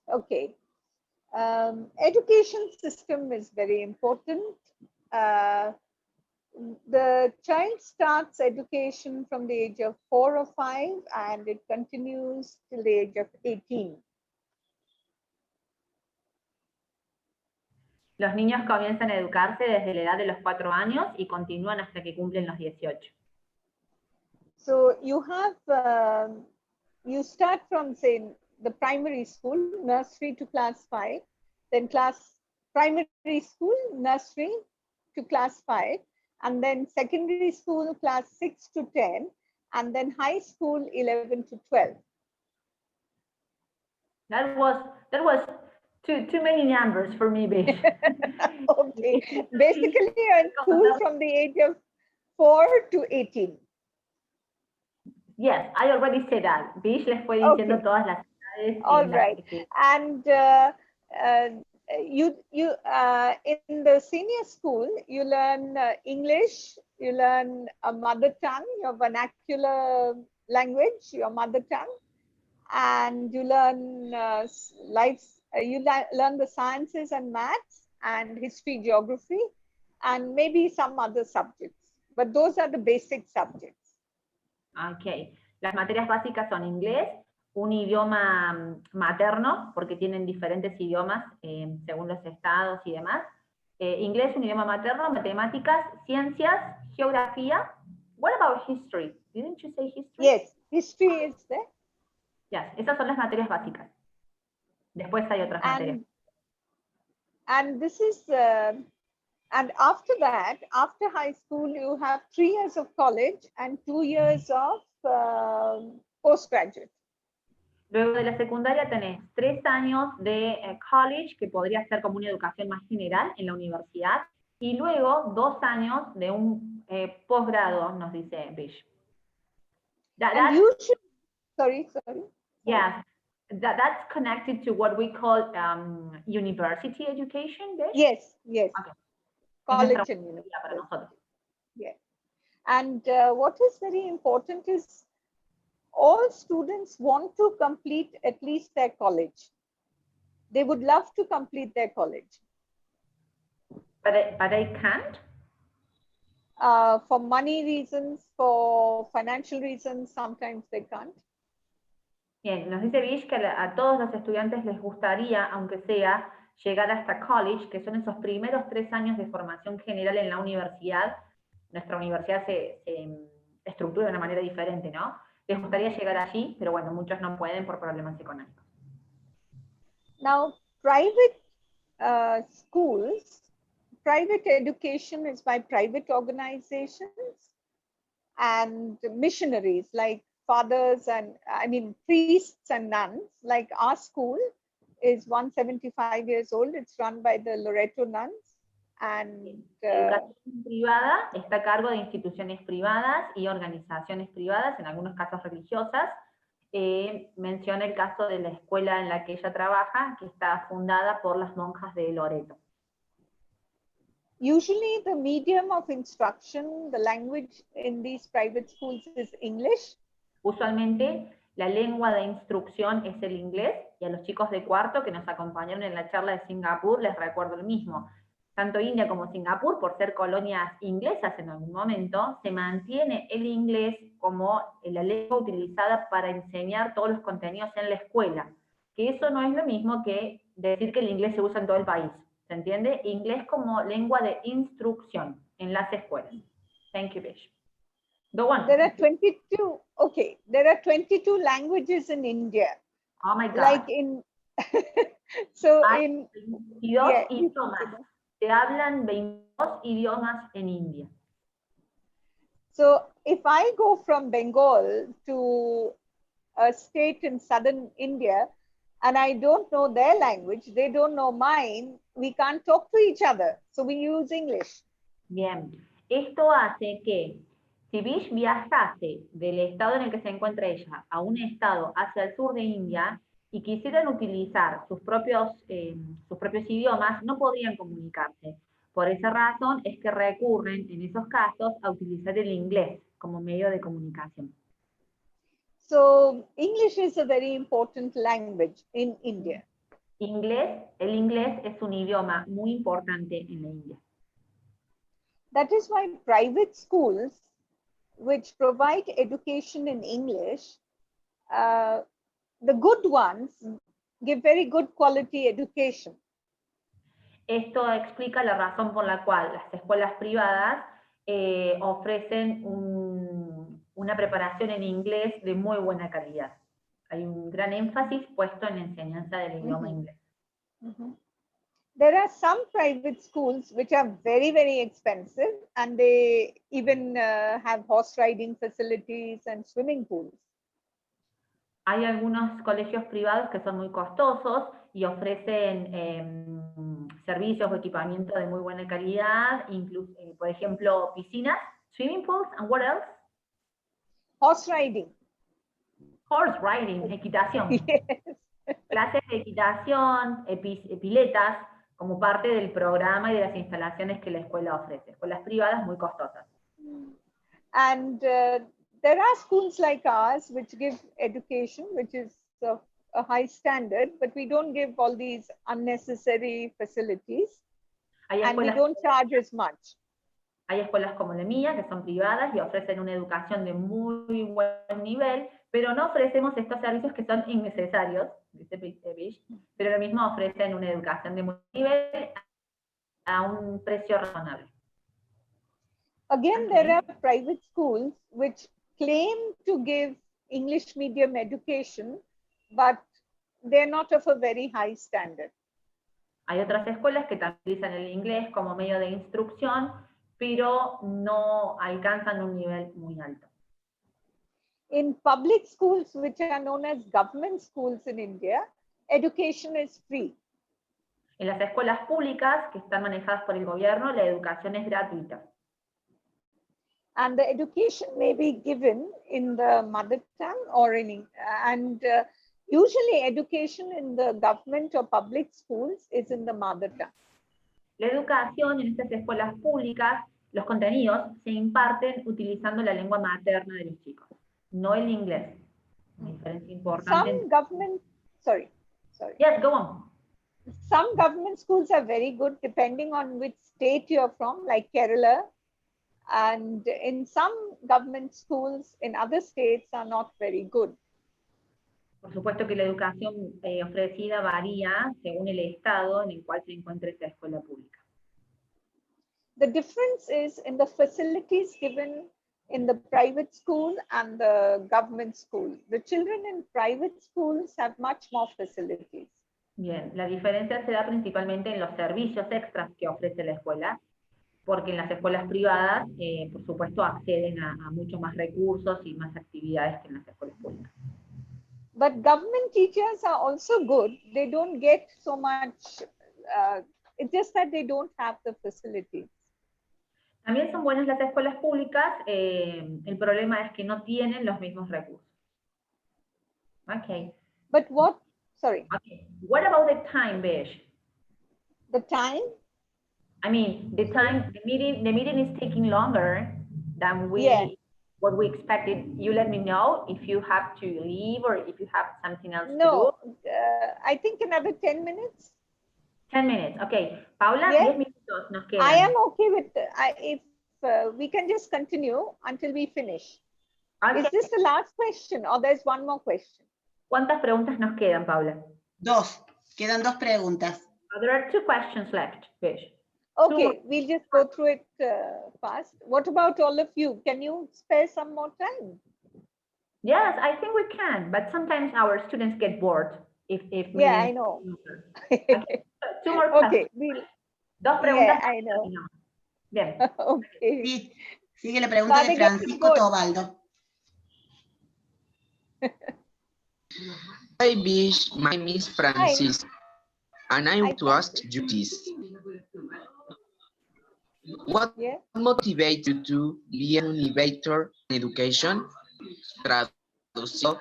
G: Okay. Education system is very important. The child starts education from the age of 4 or 5, and it continues till the age of 18.
H: Los niños comienzan a educarse desde la edad de los 4 años y continúan hasta que cumplen los 18.
G: So you have, you start from, say, the primary school, nursery to class 5, then primary school, nursery to class 5, and then secondary school, class 6 to 10, and then high school, 11 to 12.
H: That was too many numbers for me, Bish.
G: Okay, basically you're in school from the age of 4 to 18.
H: Yes, I already said that. Bish les fue diciendo todas las edades.
G: All right, and you in the senior school, you learn English, you learn a mother tongue, your vernacular language, your mother tongue, and you learn learn the sciences and maths and history, geography, and maybe some other subjects. But those are the basic subjects.
H: Ok. Las materias básicas son inglés, un idioma materno, porque tienen diferentes idiomas según los estados y demás. Inglés, un idioma materno, matemáticas, ciencias, geografía. What about history? Didn't you say history?
G: Yes, history is there.
H: Yes, esas son las materias básicas. Después hay otras materias.
G: And this is, and after that, after high school, you have 3 years of college and 2 years of postgraduate.
H: Luego de la secundaria tenés 3 años de college, que podría ser como una educación más general en la universidad, y luego 2 años de un posgrado, nos dice Bish.
G: And you should, sorry.
H: Yes, that's connected to what we call university education, Bish?
G: Yes.
H: Okay.
G: College and university.
H: Para nosotros.
G: Yeah. And what is very important is all students want to complete at least their college. They would love to complete their college.
H: But they can't?
G: For money reasons, for financial reasons, sometimes they can't.
H: Bien, nos dice Bish que a todos los estudiantes les gustaría, aunque sea, llegar hasta college, que son esos primeros 3 años de formación general en la universidad. Nuestra universidad se estructura de una manera diferente, ¿no? Les gustaría llegar allí, pero bueno, muchos no pueden por problemas económicos.
G: Now, private schools, private education is by private organizations and missionaries like fathers and, priests and nuns. Like our school is 175 years old. It's run by the Loreto nuns. And
H: la educación privada está a cargo de instituciones privadas y organizaciones privadas, en algunos casos religiosas. Menciona el caso de la escuela en la que ella trabaja, que está fundada por las monjas de Loreto.
G: Usually the medium of instruction, the language in these private schools is English.
H: Usualmente la lengua de instrucción es el inglés, y a los chicos de cuarto que nos acompañaron en la charla de Singapur les recuerdo lo mismo. Tanto India como Singapur, por ser colonias inglesas en algún momento, se mantiene el inglés como la lengua utilizada para enseñar todos los contenidos en la escuela. Que eso no es lo mismo que decir que el inglés se usa en todo el país. ¿Se entiende? Inglés como lengua de instrucción en las escuelas. Thank you, Bish. Go on.
G: There are 22, okay, there are 22 languages in India.
H: Oh my God.
G: Like in, so
H: Hay 22 idiomas. Se hablan 22 idiomas en India.
G: So if I go from Bengal to a state in southern India and I don't know their language, they don't know mine, we can't talk to each other. So we use English.
H: Bien. Esto hace que si Bish viajase del estado en el que se encuentra ella a un estado hacia el sur de India y quisieran utilizar sus propios idiomas, no podrían comunicarse. Por esa razón es que recurren en esos casos a utilizar el inglés como medio de comunicación.
G: So English is a very important language in India.
H: El inglés es un idioma muy importante en la India.
G: That is why private schools which provide education in English, the good ones give very good quality education.
H: Esto explica la razón por la cual las escuelas privadas ofrecen una preparación en inglés de muy buena calidad. Hay un gran énfasis puesto en la enseñanza del idioma inglés.
G: There are some private schools which are very, very expensive and they even have horse riding facilities and swimming pools.
H: Hay algunos colegios privados que son muy costosos y ofrecen servicios o equipamiento de muy buena calidad, incluso, por ejemplo, piscinas, swimming pools, and what else?
G: Horse riding.
H: Horse riding, equitación.
G: Yes.
H: Clases de equitación, piletas, como parte del programa y de las instalaciones que la escuela ofrece. Escuelas privadas muy costosas.
G: And there are schools like ours which give education, which is of a high standard, but we don't give all these unnecessary facilities, and we don't charge as much.
H: Hay escuelas como la mía, que son privadas y ofrecen una educación de muy buen nivel, pero no ofrecemos estos servicios que son innecesarios, dice Bish, pero lo mismo ofrecen una educación de muy buen nivel a un precio razonable.
G: Again, there are private schools which claim to give English medium education, but they're not of a very high standard.
H: Hay otras escuelas que también utilizan el inglés como medio de instrucción, pero no alcanzan un nivel muy alto.
G: In public schools, which are known as government schools in India, education is free.
H: En las escuelas públicas que están manejadas por el gobierno, la educación es gratuita.
G: And the education may be given in the mother tongue or usually education in the government or public schools is in the mother tongue.
H: La educación en estas escuelas públicas, los contenidos se imparten utilizando la lengua materna de los chicos, no el inglés. Una diferencia importante.
G: Some government, sorry.
H: Yes, go on.
G: Some government schools are very good depending on which state you're from, like Kerala. And in some government schools in other states are not very good.
H: Por supuesto que la educación ofrecida varía según el estado en el cual se encuentra esta escuela pública.
G: The difference is in the facilities given in the private school and the government school. The children in private schools have much more facilities.
H: Bien, la diferencia se da principalmente en los servicios extras que ofrece la escuela, porque en las escuelas privadas, por supuesto, acceden a mucho más recursos y más actividades que en las escuelas públicas.
G: But government teachers are also good. They don't get so much, it's just that they don't have the facilities.
H: También son buenas las escuelas públicas, el problema es que no tienen los mismos recursos. Okay.
G: But what, sorry.
H: Okay. What about the time, Bish?
G: The time?
H: I mean, the meeting is taking longer than what we expected. You let me know if you have to leave or if you have something else to do.
G: I think another 10 minutes.
H: 10 minutes, okay. Paula,
G: yes.
H: 10 minutos nos quedan.
G: I am okay with, if we can just continue until we finish. Okay. Is this the last question or there's one more question?
H: ¿Cuántas preguntas nos quedan, Paula?
E: Dos. Quedan dos preguntas.
H: There are 2 questions left, Bish.
G: Okay, we'll just go through it fast. What about all of you? Can you spare some more time?
H: Yes, I think we can, but sometimes our students get bored.
G: Yeah, I know.
H: Okay. 2 more questions.
G: Okay,
H: Dos preguntas.
G: Yeah, I know.
H: Bien.
G: Okay.
E: Sí, sigue la pregunta de Francisco Tobaldo.
N: Hi, Bish. My name is Francis. And I want to ask you this. What motivates you to be an innovator in education? Traducido,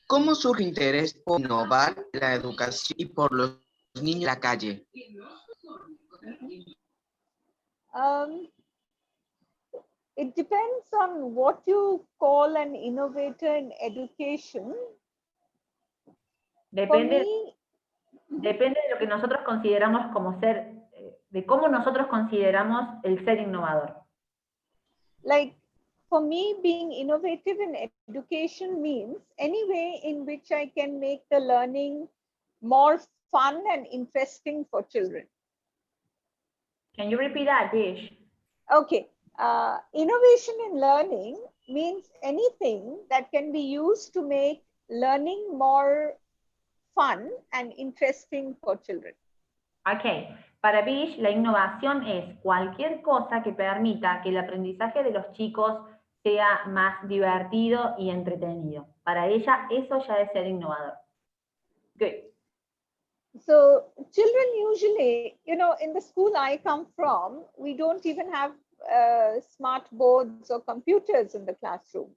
N: ¿cómo surge interés por innovar la educación y por los niños en la calle?
G: It depends on what you call an innovator in education.
H: Depende de lo que nosotros consideramos como ser, de cómo nosotros consideramos el ser innovador.
G: Like, for me, being innovative in education means any way in which I can make the learning more fun and interesting for children.
H: Can you repeat that, Bish?
G: Okay. Innovation in learning means anything that can be used to make learning more fun and interesting for children.
H: Okay. Para Bish, la innovación es cualquier cosa que permita que el aprendizaje de los chicos sea más divertido y entretenido. Para ella, eso ya es ser innovador. Good.
G: So children usually, you know, in the school I come from, we don't even have smart boards or computers in the classroom.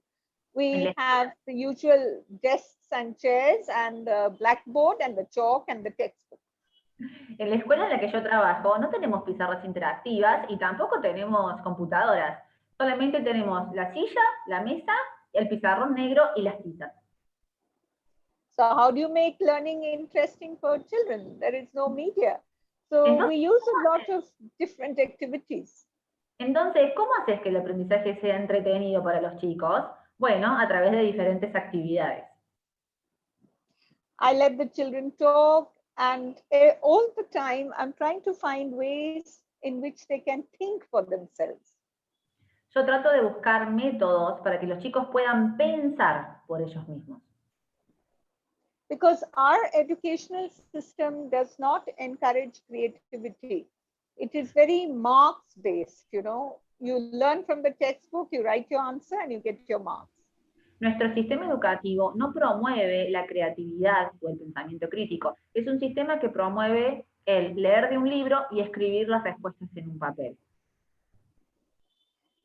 G: We have the usual desks and chairs and the blackboard and the chalk and the textbook.
H: En la escuela en la que yo trabajo no tenemos pizarras interactivas y tampoco tenemos computadoras. Solamente tenemos la silla, la mesa el pizarrón negro y las tizas.
G: So how do you make learning interesting for children? There is no media. So we use a lot of different activities.
H: Entonces, ¿cómo haces que el aprendizaje sea entretenido para los chicos? Bueno, a través de diferentes actividades.
G: I let the children talk, and all the time I'm trying to find ways in which they can think for themselves.
H: Yo trato de buscar métodos para que los chicos puedan pensar por ellos mismos.
G: Because our educational system does not encourage creativity. It is very marks based, you know. You learn from the textbook, you write your answer and you get your marks.
H: Nuestro sistema educativo no promueve la creatividad o el pensamiento crítico. Es un sistema que promueve el leer de un libro y escribir las respuestas en un papel.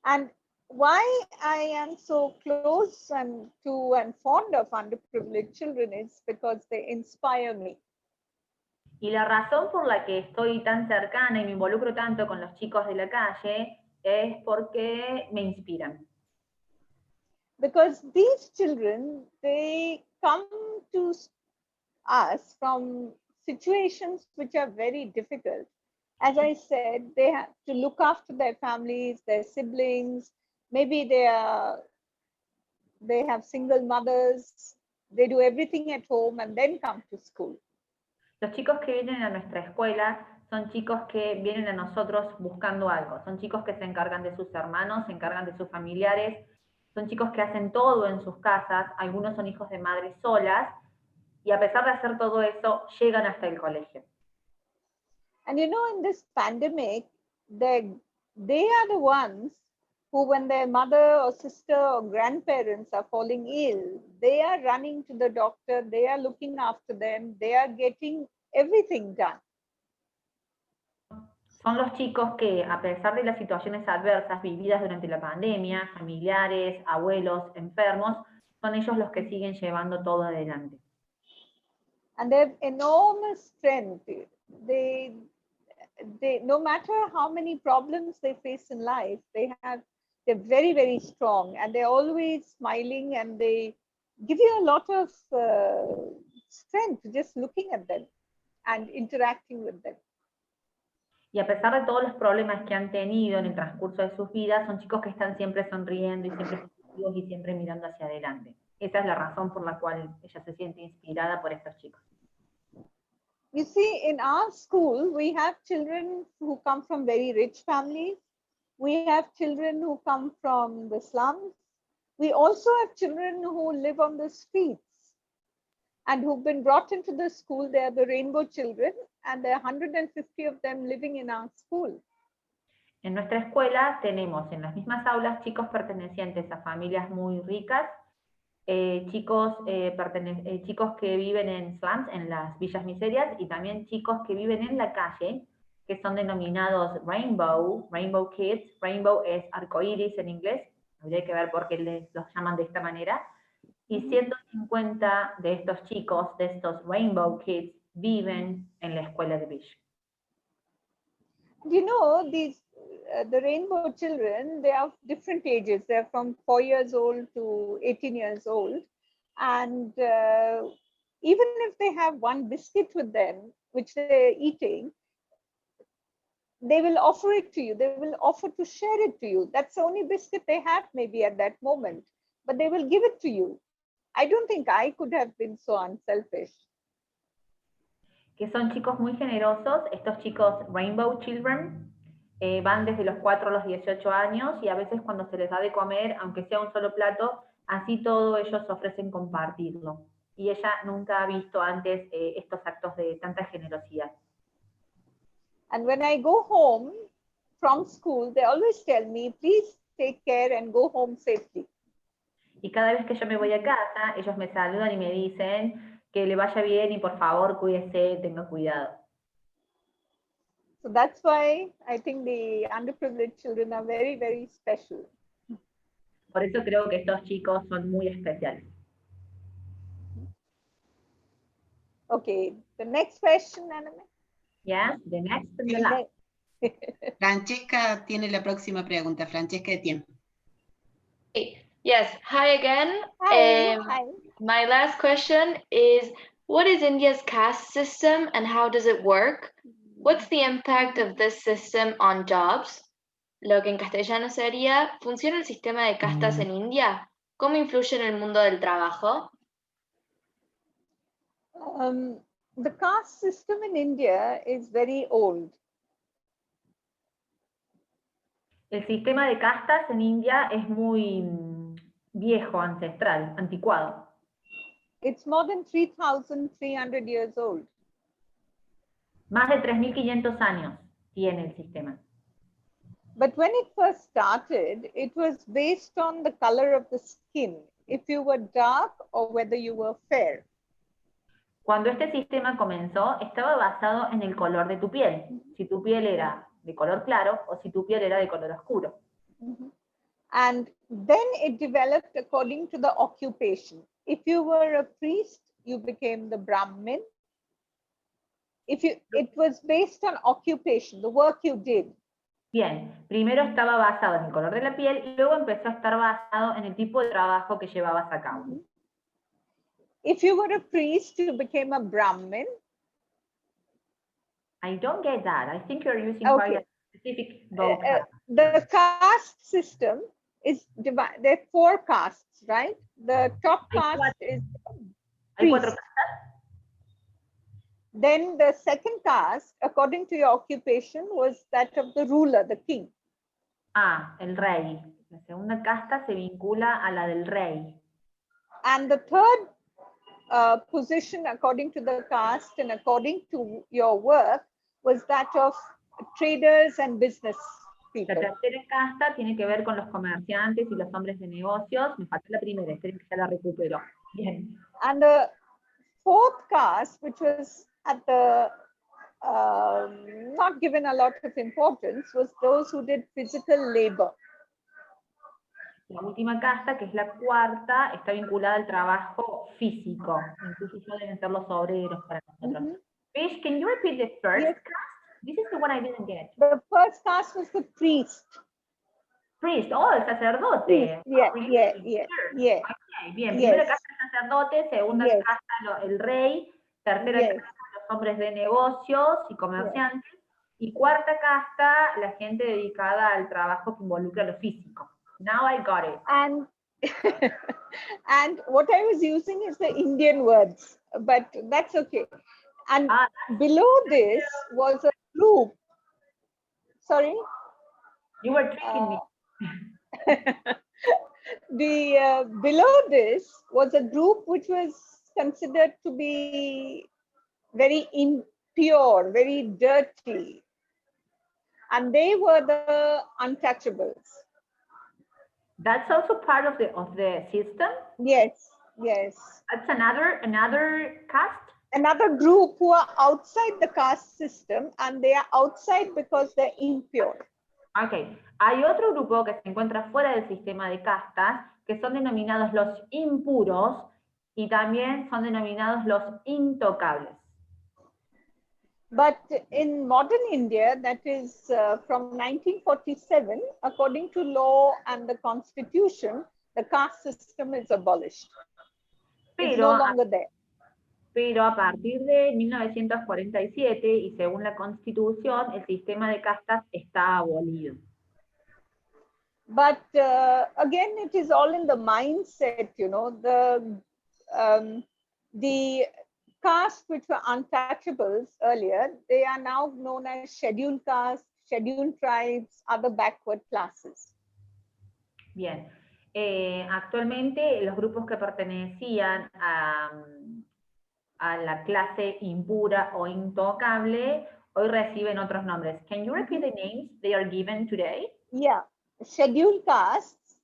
G: And why I am so close to and fond of underprivileged children is because they inspire me.
H: Y la razón por la que estoy tan cercana y me involucro tanto con los chicos de la calle es porque me inspiran.
G: Because these children, they come to us from situations which are very difficult. As I said, they have to look after their families, their siblings. Maybe they have single mothers. They do everything at home and then come to school.
H: Los chicos que vienen a nuestra escuela son chicos que vienen a nosotros buscando algo. Son chicos que se encargan de sus hermanos, se encargan de sus familiares. Son chicos que hacen todo en sus casas. Algunos son hijos de madres solas. Y a pesar de hacer todo eso, llegan hasta el colegio.
G: And you know, in this pandemic, they are the ones who, when their mother or sister or grandparents are falling ill, they are running to the doctor, they are looking after them, they are getting everything done.
H: Son los chicos que, a pesar de las situaciones adversas vividas durante la pandemia, familiares, abuelos, enfermos, son ellos los que siguen llevando todo adelante.
G: And they have enormous strength. They, no matter how many problems they face in life, they're very, very strong, and they're always smiling, and they give you a lot of strength just looking at them and interacting with them.
H: Y a pesar de todos los problemas que han tenido en el transcurso de sus vidas, son chicos que están siempre sonriendo y siempre positivos y siempre mirando hacia adelante. Esa es la razón por la cual ella se siente inspirada por estos chicos.
G: You see, in our school, we have children who come from very rich families. We have children who come from the slums. We also have children who live on the streets and who've been brought into the school. They are the rainbow children, and there are 150 of them living in our school.
H: En nuestra escuela tenemos en las mismas aulas chicos pertenecientes a familias muy ricas, chicos que viven en slums, en las villas miserias, y también chicos que viven en la calle, que son denominados Rainbow Kids. Rainbow es arcoíris en inglés, habría que ver por qué los llaman de esta manera. Y 150 de estos chicos, de estos Rainbow Kids, viven en la escuela de Beach.
G: You know, the rainbow children, they are different ages. They're from 4 years old to 18 years old. And even if they have one biscuit with them, which they're eating, they will offer it to you. They will offer to share it to you. That's the only biscuit they have maybe at that moment, but they will give it to you. I don't think I could have been so unselfish.
H: Que son chicos muy generosos. Estos chicos Rainbow Children van desde los 4 a los 18 años y a veces cuando se les da de comer, aunque sea un solo plato, así todo ellos ofrecen compartirlo. Y ella nunca ha visto antes estos actos de tanta generosidad.
G: And when I go home from school, they always tell me, please take care and go home safely.
H: Y cada vez que yo me voy a casa, ellos me saludan y me dicen que le vaya bien y por favor cuídese, tenga cuidado.
G: So that's why I think the underprivileged children are very, very special.
H: Por eso creo que estos chicos son muy especiales.
G: Okay, the next question, Anime.
H: Yes, the next and the last.
E: Francesca tiene la próxima pregunta. Francesca de tiempo.
L: Yes, hi again.
G: Hi.
L: My last question is, what is India's caste system and how does it work? What's the impact of this system on jobs? Lo que en castellano sería, ¿funciona el sistema de castas en India? ¿Cómo influye en el mundo del trabajo?
G: The caste system in India is very old.
H: El sistema de castas en India es muy viejo, ancestral, anticuado.
G: It's more than 3,300 years old.
H: Más de 3.500 años tiene el sistema.
G: But when it first started, it was based on the color of the skin, if you were dark or whether you were fair.
H: Cuando este sistema comenzó, estaba basado en el color de tu piel. Si tu piel era de color claro o si tu piel era de color oscuro.
G: And then it developed according to the occupation. If you were a priest, you became the Brahmin. It was based on occupation, the work you did.
H: Bien, primero estaba basado en el color de la piel y luego empezó a estar basado en el tipo de trabajo que llevabas a cabo.
G: If you were a priest, you became a Brahmin.
H: I don't get that. I think you're using
G: Okay.
H: quite a specific vocab.
G: The caste system is divided. There are 4 castes, right? The top caste is
H: Hay 4
G: priest.
H: castas.
G: Then the second caste, according to your occupation, was that of the ruler, the king.
H: El rey. La segunda casta se vincula a la del rey.
G: And the third position, according to the caste and according to your work, was that of traders and business people.
H: La tercera casta tiene que ver con los comerciantes y los hombres de negocios. Me falta la primera, esperen que ya la recupero. Bien.
G: And the fourth caste, which was at the not given a lot of importance, was those who did physical labor.
H: La última casta, que es la cuarta, está vinculada al trabajo físico. Incluso eso deben ser los obreros para nosotros. Fish, can you repeat the first caste? This is the one I didn't get.
G: The first caste was the priest.
H: Priest, el sacerdote.
G: Yeah.
H: Okay, bien, primera casta el sacerdote, segunda casta el rey, tercera casta los hombres de negocios y comerciantes, y cuarta casta la gente dedicada al trabajo que involucra lo físico. Now I got it.
G: And and what I was using is the Indian words, but that's okay. And below this was a group. Sorry?
H: You were tricking me.
G: Below this was a group which was considered to be very impure, very dirty. And they were the untouchables.
H: That's also part of the system?
G: Yes.
H: That's another caste?
G: Another group who are outside the caste system, and they are outside because they're impure.
H: Okay. Hay otro grupo que se encuentra fuera del sistema de castas, que son denominados los impuros, y también son denominados los intocables.
G: But in modern India, that is from 1947, according to law and the constitution, the caste system is abolished. It's no longer there.
H: Pero a partir de 1947, y según la Constitución, el sistema de castas está abolido.
G: But again, it is all in the mindset, you know, the castes which were untouchables earlier, they are now known as scheduled castes, scheduled tribes, other backward classes.
H: Bien. Actualmente los grupos que pertenecían a la clase impura o intocable hoy reciben otros nombres. Can you repeat the names they are given today?
G: Yeah, scheduled castes.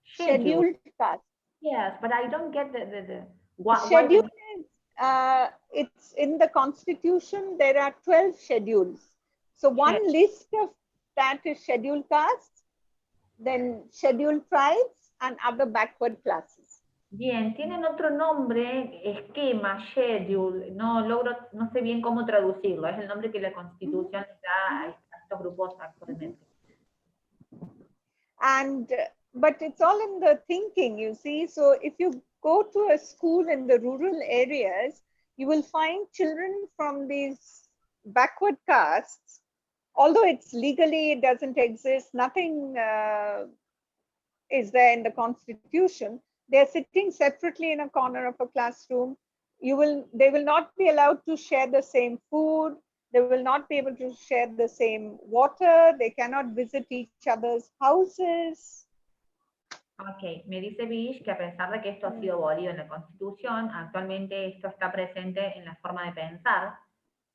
G: Scheduled castes.
H: Yes, but I don't get the
G: schedule is, it's in the constitution, there are 12 schedules. So one list of that is scheduled castes, then scheduled tribes and other backward classes.
H: Bien, tienen otro nombre, esquema, schedule, no sé bien cómo traducirlo, es el nombre que la Constitución le da a estos grupos actualmente.
G: And but it's all in the thinking, you see. So if you go to a school in the rural areas, you will find children from these backward castes, although it's legally, it doesn't exist, nothing is there in the constitution. They're sitting separately in a corner of a classroom. They will not be allowed to share the same food. They will not be able to share the same water. They cannot visit each other's houses.
H: Ok, me dice Bish que a pesar de que esto ha sido abolido en la Constitución, actualmente esto está presente en la forma de pensar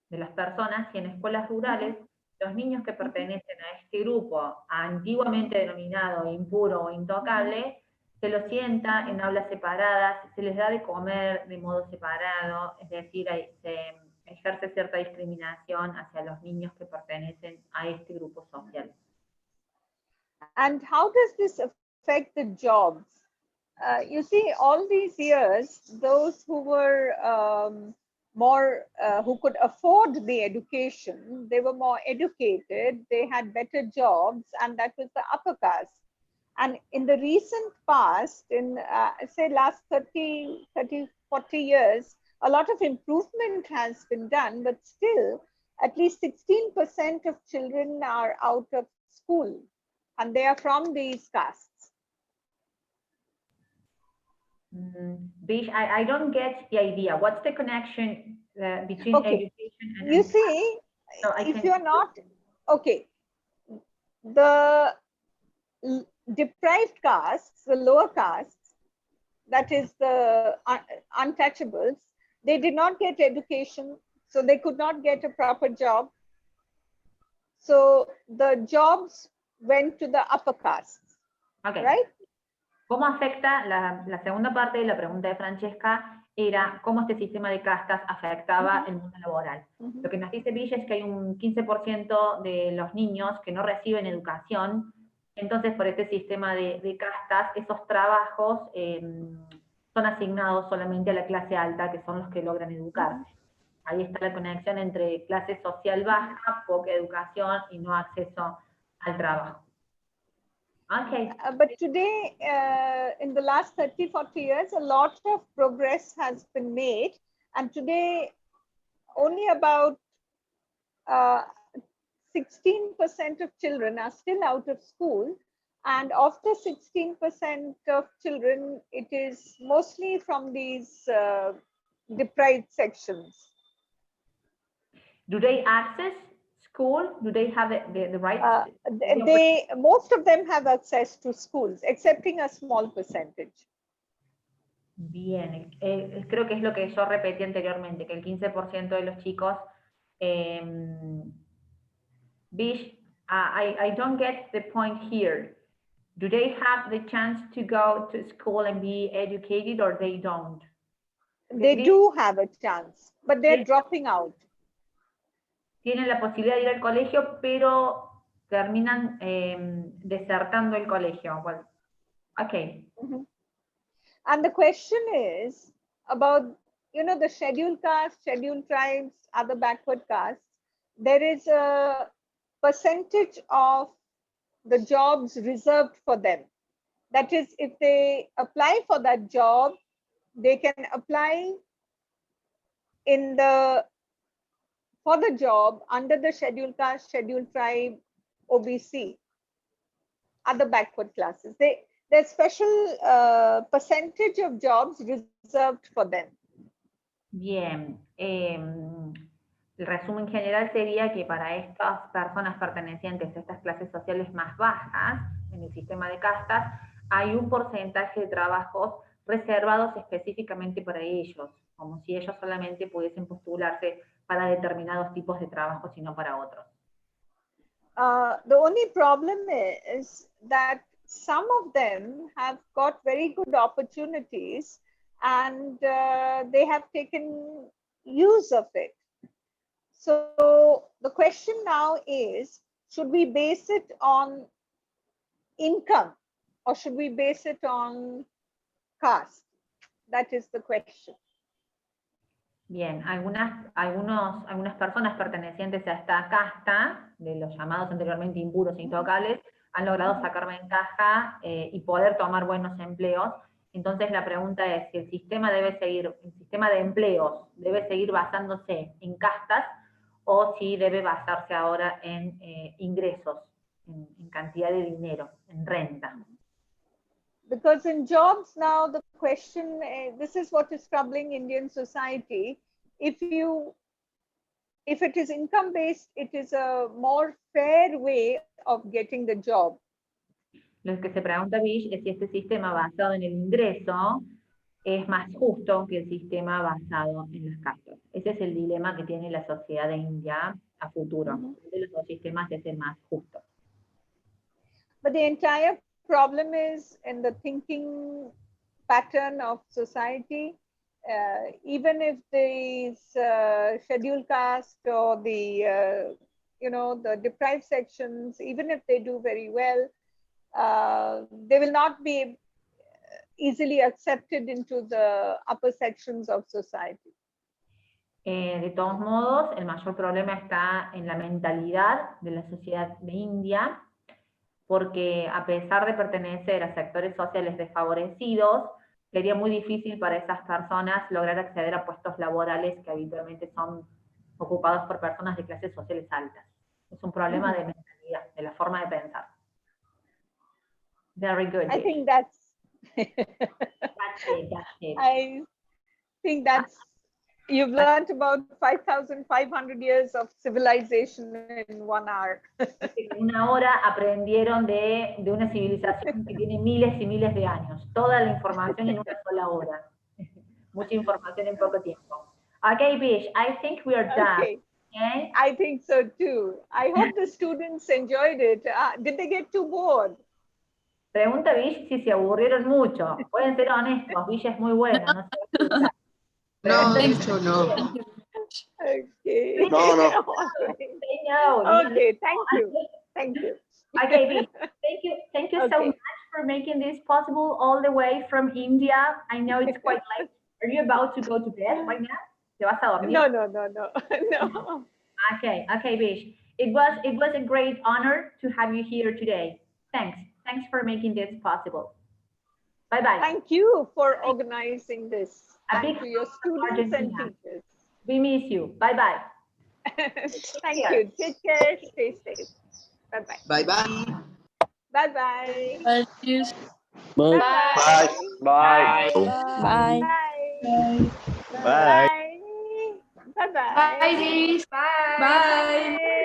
H: de las personas y en escuelas rurales, los niños que pertenecen a este grupo, antiguamente denominado impuro o intocable, se los sienta en aulas separadas, se les da de comer de modo separado, es decir, se ejerce cierta discriminación hacia los niños que pertenecen a este grupo social.
G: And how does this affect the jobs? You see, all these years, those who were who could afford the education, they were more educated, they had better jobs, and that was the upper caste. And in the recent past, in say last 30, 40 years, a lot of improvement has been done, but still at least 16% of children are out of school, and they are from these castes.
H: Bish, I don't get the idea. What's the connection between education and...
G: You see,
H: so
G: if you're not, okay, the deprived castes, the lower castes, that is the untouchables, they did not get education, so they could not get a proper job. So the jobs went to the upper castes, right?
H: ¿Cómo afecta, la segunda parte de la pregunta de Francesca era cómo este sistema de castas afectaba el mundo laboral? Lo que nos dice Villa es que hay un 15% de los niños que no reciben educación, entonces por este sistema de castas, esos trabajos son asignados solamente a la clase alta, que son los que logran educarse. Ahí está la conexión entre clase social baja, poca educación y no acceso al trabajo. Okay.
G: But today, in the last 30, 40 years, a lot of progress has been made. And today, only about 16% of children are still out of school. And of the 16% of children, it is mostly from these deprived sections.
H: Do they access school? Do they have the right?
G: Most of them have access to schools, excepting a small percentage.
H: Bien, creo que es lo que yo repetí anteriormente, que el 15% de los chicos, Bish, I don't get the point here. Do they have the chance to go to school and be educated, or they don't?
G: They do have a chance, but they're dropping out.
H: Tienen la posibilidad de ir al colegio, pero terminan desertando el colegio. Well, okay.
G: And the question is about, the scheduled castes, scheduled tribes, other backward castes. There is a percentage of the jobs reserved for them. That is, if they apply for that job, they can apply for the job under the scheduled caste, scheduled tribe, OBC, other backward classes. There's special percentage of jobs reserved for them.
H: Bien. El resumen general sería que para estas personas pertenecientes a estas clases sociales más bajas, en el sistema de castas, hay un porcentaje de trabajos reservados específicamente para ellos, como si ellos solamente pudiesen postularse para determinados tipos de trabajos y no para otros.
G: The only problem is that some of them have got very good opportunities and they have taken use of it. So the question now is, should we base it on income or should we base it on caste? That is the question.
H: Bien, algunas personas pertenecientes a esta casta, de los llamados anteriormente impuros e intocables, han logrado sacar ventaja y poder tomar buenos empleos. Entonces la pregunta es si el sistema de empleos debe seguir basándose en castas o si debe basarse ahora en ingresos, en cantidad de dinero, en renta.
G: Because in jobs now, the question, this is what is troubling Indian society. If it is income-based, it is a more fair way of getting the job.
H: Lo que se pregunta Bish es si este sistema basado en el ingreso es más justo que el sistema basado en las castas. Ese es el dilema que tiene la sociedad de India a futuro. De los dos sistemas es el más justo.
G: But the entire problem is in the thinking pattern of society. Even if these scheduled caste or the the deprived sections, even if they do very well, they will not be easily accepted into the upper sections of society.
H: De todos modos, el mayor problema está en la mentalidad de la sociedad de India, porque a pesar de pertenecer a sectores sociales desfavorecidos, sería muy difícil para esas personas lograr acceder a puestos laborales que habitualmente son ocupados por personas de clases sociales altas. Es un problema de mentalidad, de la forma de pensar. Very good.
G: I think that's
H: that's it.
G: I think that's you've learned about 5,500 years of civilization in 1 hour.
H: En una hora aprendieron de una civilización que tiene miles y miles de años. Toda la información en una sola hora. Mucha información en poco tiempo. Okay, Bish, I think we are done.
G: Okay.
H: Okay?
G: I think so too. I hope the students enjoyed it. Did they get too bored?
H: Pregunta Bish si se aburrieron mucho. Pueden ser honestos, Bish es muy buena. No se va a
N: No, de hecho no.
G: Okay.
B: No, no.
G: Okay, thank you. Thank you.
H: Okay, Bish, thank you so
G: Okay.
H: much for making this possible all the way from India. I know it's quite late. Are you about to go to bed right now? ¿Te vas a dormir?
G: No. No.
H: Okay, Bish. It was a great honor to have you here today. Thanks for making this possible. Bye-bye.
G: Thank you for organizing this.
H: A
G: And
H: big
G: to your
H: thanks to
G: students and
H: Argentina.
G: teachers.
H: We miss you. Bye-bye.
G: Thank you. Take care. Stay safe. Bye-bye.
N: Bye-bye.
G: Bye-bye.
K: Bye.
B: Bye. Bye.
K: Bye.
G: Bye. Bye-bye.
M: Bye, Liz.
C: Bye.
M: Bye.